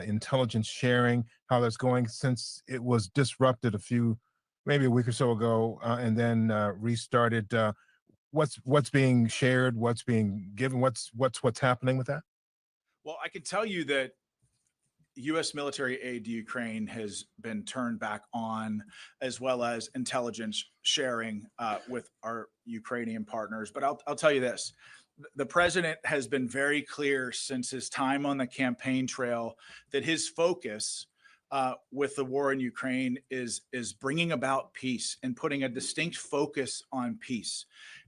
intelligence sharing, how that's going since it was disrupted maybe a week or so ago, and then restarted? What's being shared, what's being given, what's happening with that?
Well, I can tell you that U.S. military aid to Ukraine has been turned back on, as well as intelligence sharing with our Ukrainian partners. But I'll tell you this. The president has been very clear since his time on the campaign trail that his focus with the war in Ukraine is bringing about peace and putting a distinct focus on peace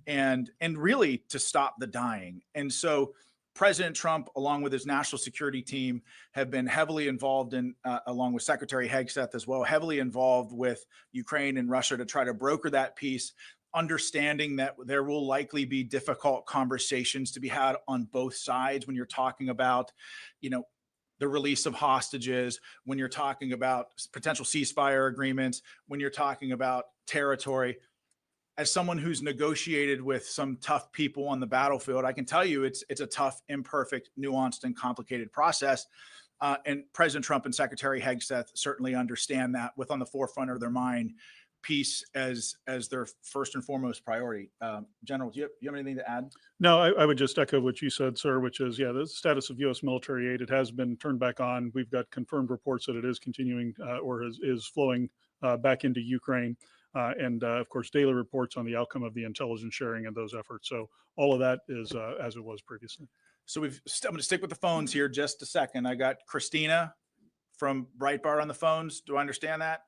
and really to stop the dying. And so President Trump, along with his national security team, have been heavily involved in, along with Secretary Hegseth as well, heavily involved with Ukraine and Russia to try to broker that peace, understanding that there will likely be difficult conversations to be had on both sides when you're talking about, the release of hostages, when you're talking about potential ceasefire agreements, when you're talking about territory. As someone who's negotiated with some tough people on the battlefield, I can tell you it's a tough, imperfect, nuanced, and complicated process. And President Trump and Secretary Hegseth certainly understand that, with on the forefront of their mind peace as their first and foremost priority. General, do you have anything to add?
No, I would just echo what you said, sir, which is, the status of U.S. military aid, it has been turned back on. We've got confirmed reports that it is continuing or is flowing back into Ukraine. And of course, daily reports on the outcome of the intelligence sharing and those efforts. So all of that is as it was previously.
So I'm going to stick with the phones here just a second. I got Christina from Breitbart on the phones. Do I understand that?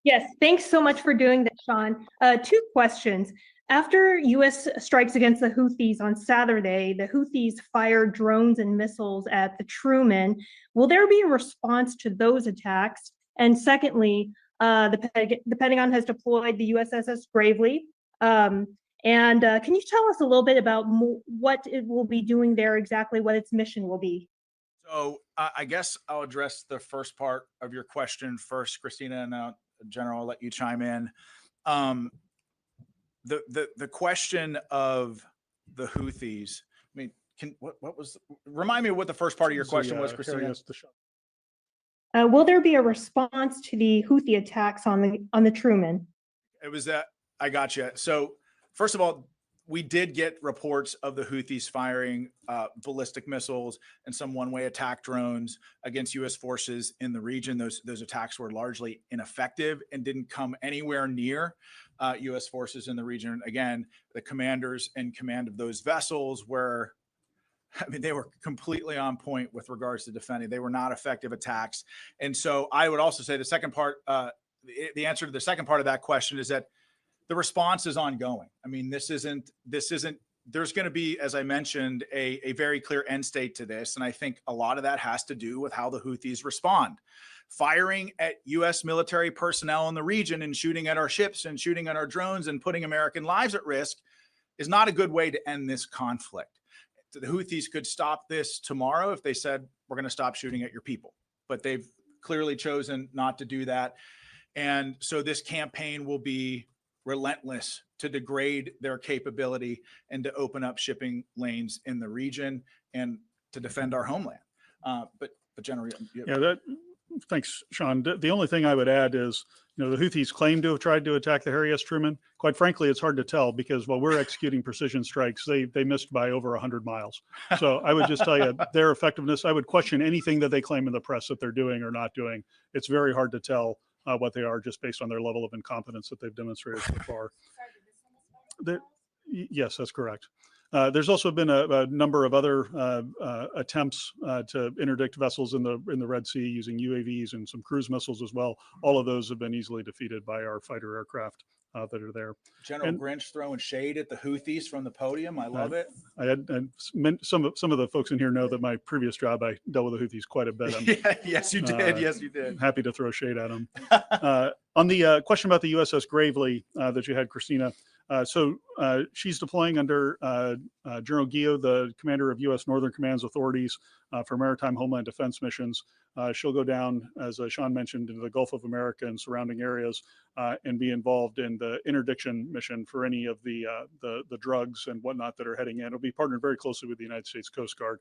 Yes, thanks so much for doing this, Sean. Two questions. After U.S. strikes against the Houthis on Saturday, the Houthis fired drones and missiles at the Truman. Will there be a response to those attacks? And secondly, the Pentagon has deployed the USS Gravely. Can you tell us a little bit about what it will be doing there, exactly what its mission will be?
So I guess I'll address the first part of your question first, Christina, and General, I'll let you chime in. the question of the Houthis. I mean, what was? Remind me what the first part of your question was, Christina.
Will there be a response to the Houthi attacks on the Truman?
It was that I got you. So first of all, we did get reports of the Houthis firing ballistic missiles and some one-way attack drones against U.S. forces in the region. Those attacks were largely ineffective and didn't come anywhere near U.S. forces in the region. Again, the commanders in command of those vessels were, I mean, they were completely on point with regards to defending. They were not effective attacks. And so I would also say the second part, the answer to the second part of that question is that the response is ongoing. I mean, this isn't, there's going to be, as I mentioned, a very clear end state to this. And I think a lot of that has to do with how the Houthis respond. Firing at U.S. military personnel in the region and shooting at our ships and shooting at our drones and putting American lives at risk is not a good way to end this conflict. The Houthis could stop this tomorrow if they said, we're going to stop shooting at your people. But they've clearly chosen not to do that. And so this campaign will be relentless to degrade their capability and to open up shipping lanes in the region and to defend our homeland. But generally,
thanks, Sean. The only thing I would add is, the Houthis claim to have tried to attack the Harry S. Truman. Quite frankly, it's hard to tell because while we're executing precision strikes, they missed by over 100 miles. So I would just tell you their effectiveness. I would question anything that they claim in the press that they're doing or not doing. It's very hard to tell what they are just based on their level of incompetence that they've demonstrated so far. Yes, that's correct. There's also been a number of other attempts to interdict vessels in the Red Sea using UAVs and some cruise missiles as well. All of those have been easily defeated by our fighter aircraft that are there.
General Grinch throwing shade at the Houthis from the podium. I love it.
I had some of the folks in here know that my previous job, I dealt with the Houthis quite a bit.
Yes, you did. Yes, you did.
Happy to throw shade at them. On the question about the USS Gravely that you had, Christina, so she's deploying under General Guillot, the commander of U.S. Northern Command's authorities for maritime homeland defense missions. She'll go down, as Sean mentioned, into the Gulf of America and surrounding areas and be involved in the interdiction mission for any of the drugs and whatnot that are heading in. It'll be partnered very closely with the United States Coast Guard.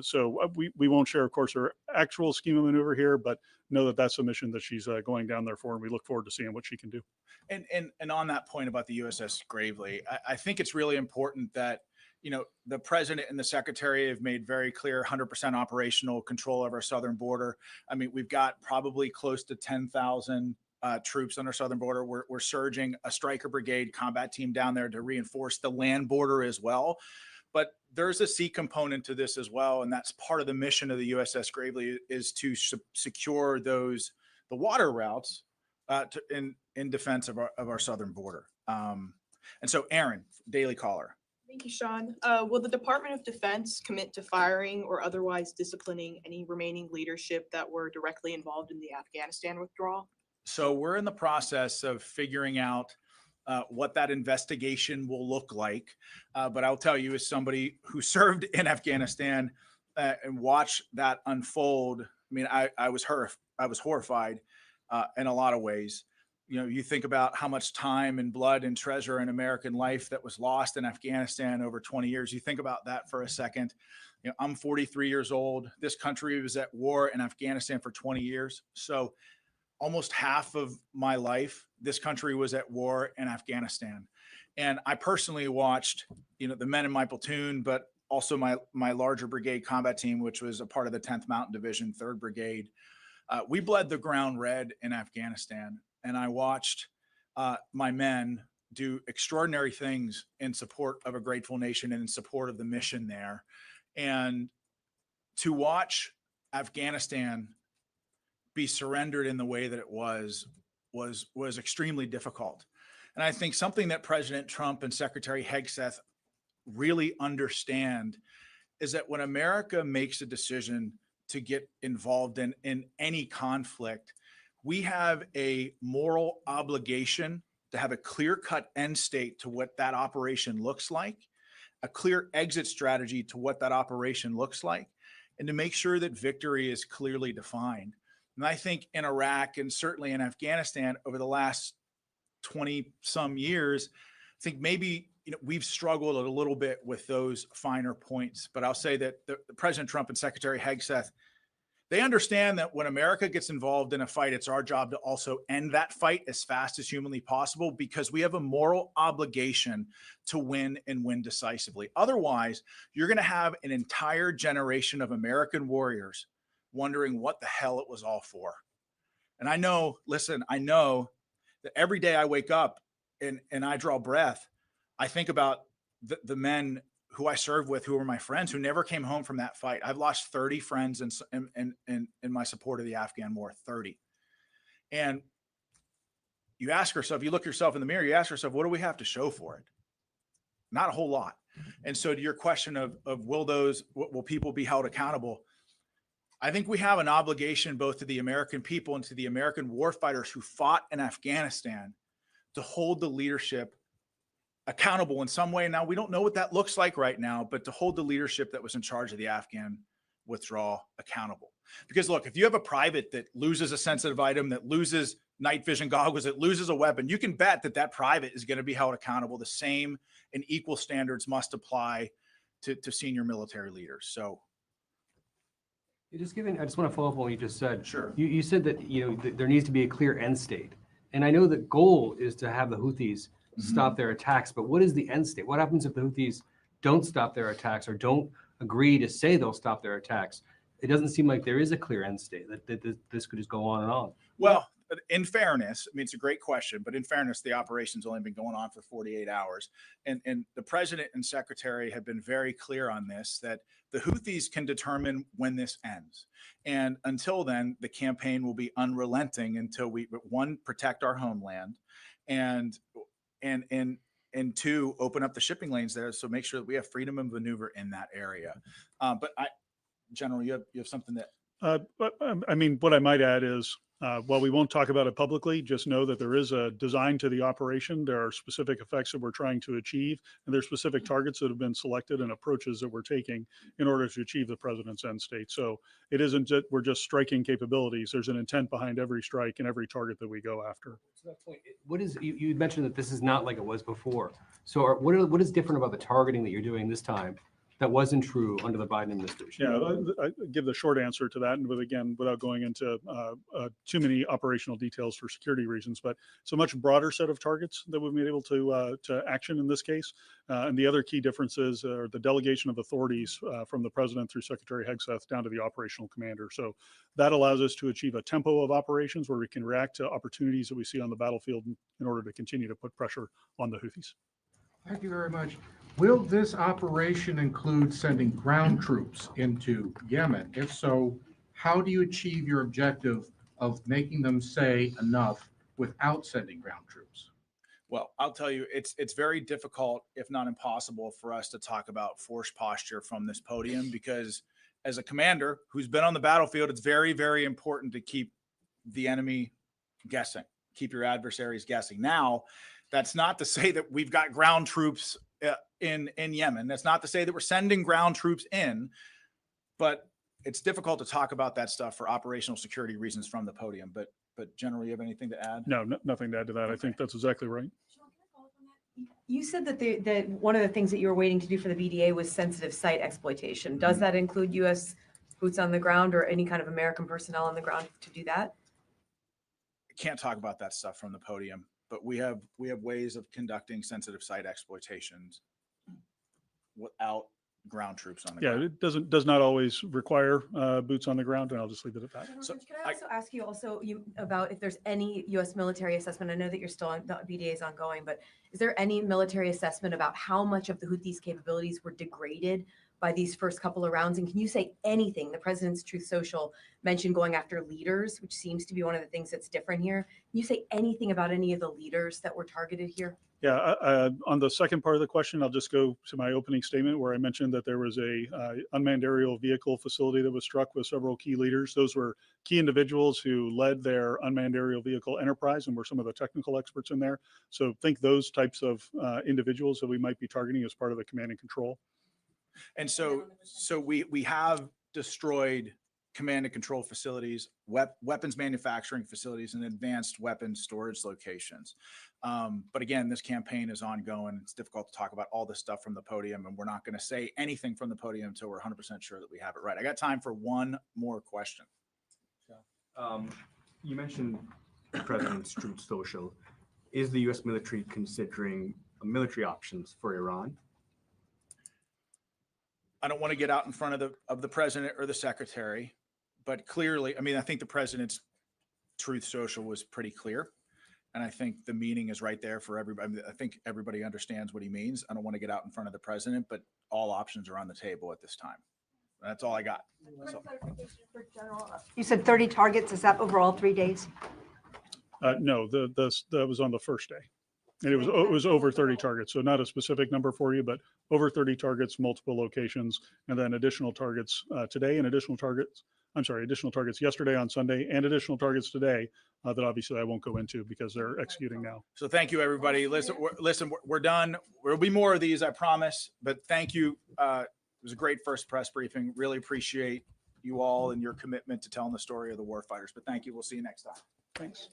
So we won't share, of course, her actual scheme of maneuver here, but know that that's a mission that she's going down there for, and we look forward to seeing what she can do.
And on that point about the USS Gravely, I think it's really important that, the president and the secretary have made very clear 100% operational control of our southern border. I mean, we've got probably close to 10,000 troops on our southern border. We're surging a Stryker brigade combat team down there to reinforce the land border as well. But there's a sea component to this as well. And that's part of the mission of the USS Gravely is to secure the water routes in defense of our southern border. And so Aaron, Daily Caller.
Thank you, Sean. Will the Department of Defense commit to firing or otherwise disciplining any remaining leadership that were directly involved in the Afghanistan withdrawal?
So we're in the process of figuring out what that investigation will look like. But I'll tell you, as somebody who served in Afghanistan and watched that unfold, I mean, I was horrified in a lot of ways. You think about how much time and blood and treasure and American life that was lost in Afghanistan over 20 years. You think about that for a second. I'm 43 years old. This country was at war in Afghanistan for 20 years. So almost half of my life, this country was at war in Afghanistan. And I personally watched, the men in my platoon, but also my larger brigade combat team, which was a part of the 10th Mountain Division, 3rd Brigade. We bled the ground red in Afghanistan. And I watched my men do extraordinary things in support of a grateful nation and in support of the mission there. And to watch Afghanistan be surrendered in the way that it was extremely difficult. And I think something that President Trump and Secretary Hegseth really understand is that when America makes a decision to get involved in any conflict, we have a moral obligation to have a clear-cut end state to what that operation looks like, a clear exit strategy to what that operation looks like, and to make sure that victory is clearly defined. And I think in Iraq and certainly in Afghanistan over the last 20 some years, think maybe we've struggled a little bit with those finer points, but I'll say that the President Trump and Secretary Hegseth, they understand that when America gets involved in a fight, it's our job to also end that fight as fast as humanly possible, because we have a moral obligation to win and win decisively. Otherwise, you're going to have an entire generation of American warriors wondering what the hell it was all for. And I know, listen, I know that every day I wake up and I draw breath, I think about the men who I served with, who were my friends, who never came home from that fight. I've lost 30 friends in my support of the Afghan war, 30. And you ask yourself, you look yourself in the mirror, you ask yourself, what do we have to show for it? Not a whole lot. And so to your question of will people be held accountable? I think we have an obligation both to the American people and to the American warfighters who fought in Afghanistan to hold the leadership accountable in some way. Now, we don't know what that looks like right now, but to hold the leadership that was in charge of the Afghan withdrawal accountable. Because look, if you have a private that loses a sensitive item, that loses night vision goggles, that loses a weapon, you can bet that that private is going to be held accountable. The same and equal standards must apply to senior military leaders. So
I just want to follow up on what you just said.
Sure.
You said that there needs to be a clear end state. And I know the goal is to have the Houthis stop their attacks, but what is the end state? What happens if the Houthis don't stop their attacks or don't agree to say they'll stop their attacks? It doesn't seem like there is a clear end state, that this could just go on and on.
Well, in fairness, I mean, it's a great question, but in fairness, the operation's only been going on for 48 hours. And the president and secretary have been very clear on this, that the Houthis can determine when this ends. And until then, the campaign will be unrelenting until we, one, protect our homeland, and two, open up the shipping lanes there. So make sure that we have freedom of maneuver in that area. But General, you have something that.
But I mean, what I might add is, while we won't talk about it publicly, just know that there is a design to the operation. There are specific effects that we're trying to achieve, and there's specific targets that have been selected and approaches that we're taking in order to achieve the president's end state. So it isn't that we're just striking capabilities. There's an intent behind every strike and every target that we go after.
To that point, what is you mentioned that this is not like it was before. So what is different about the targeting that you're doing this time that wasn't true under the Biden administration?
Yeah, I give the short answer to that, and again, without going into too many operational details for security reasons, but it's a much broader set of targets that we've been able to action in this case. And the other key differences are the delegation of authorities from the president through Secretary Hegseth down to the operational commander. So that allows us to achieve a tempo of operations where we can react to opportunities that we see on the battlefield in order to continue to put pressure on the Houthis.
Thank you very much. Will this operation include sending ground troops into Yemen? If so, how do you achieve your objective of making them say enough without sending ground troops?
Well, I'll tell you, it's very difficult, if not impossible, for us to talk about force posture from this podium, because as a commander who's been on the battlefield, it's very, very important to keep the enemy guessing, keep your adversaries guessing. Now, that's not to say that we've got ground troops in Yemen. That's not to say that we're sending ground troops in, but it's difficult to talk about that stuff for operational security reasons from the podium. But General, you have anything to add?
No, nothing to add to that. Okay. I think that's exactly right.
You said that one of the things that you were waiting to do for the VDA was sensitive site exploitation. Does that include U.S. boots on the ground or any kind of American personnel on the ground to do that?
I can't talk about that stuff from the podium, but we have ways of conducting sensitive site exploitations without ground troops on the ground.
Yeah, it does not always require boots on the ground, and I'll just leave it at that.
So can I also ask you about if there's any U.S. military assessment? I know that you're still on, the VDA is ongoing, but is there any military assessment about how much of the Houthis' capabilities were degraded by these first couple of rounds? And can you say anything? The president's Truth Social mentioned going after leaders, which seems to be one of the things that's different here. Can you say anything about any of the leaders that were targeted here?
Yeah, on the second part of the question, I'll just go to my opening statement where I mentioned that there was a unmanned aerial vehicle facility that was struck with several key leaders. Those were key individuals who led their unmanned aerial vehicle enterprise and were some of the technical experts in there. So think those types of individuals that we might be targeting as part of the command and control.
And so we have destroyed command and control facilities, weapons manufacturing facilities, and advanced weapons storage locations. But again, this campaign is ongoing. It's difficult to talk about all this stuff from the podium, and we're not going to say anything from the podium until we're 100% sure that we have it right. I got time for one more question.
You mentioned the president's truth social. Is the U.S. military considering military options for Iran?
I don't want to get out in front of the president or the secretary, but clearly, I mean, I think the president's truth social was pretty clear. And I think the meaning is right there for everybody. I mean, I think everybody understands what he means. I don't want to get out in front of the president, but all options are on the table at this time. That's all I got. So.
You said 30 targets. Is that over all 3 days?
No, that was on the first day. And it was over 30 targets. So not a specific number for you, but over 30 targets, multiple locations, and then additional targets today and additional targets yesterday on Sunday and additional targets today that obviously I won't go into because they're executing now.
So thank you, everybody. Listen, we're done. There'll be more of these, I promise, but thank you. It was a great first press briefing. Really appreciate you all and your commitment to telling the story of the warfighters, but thank you. We'll see you next time.
Thanks.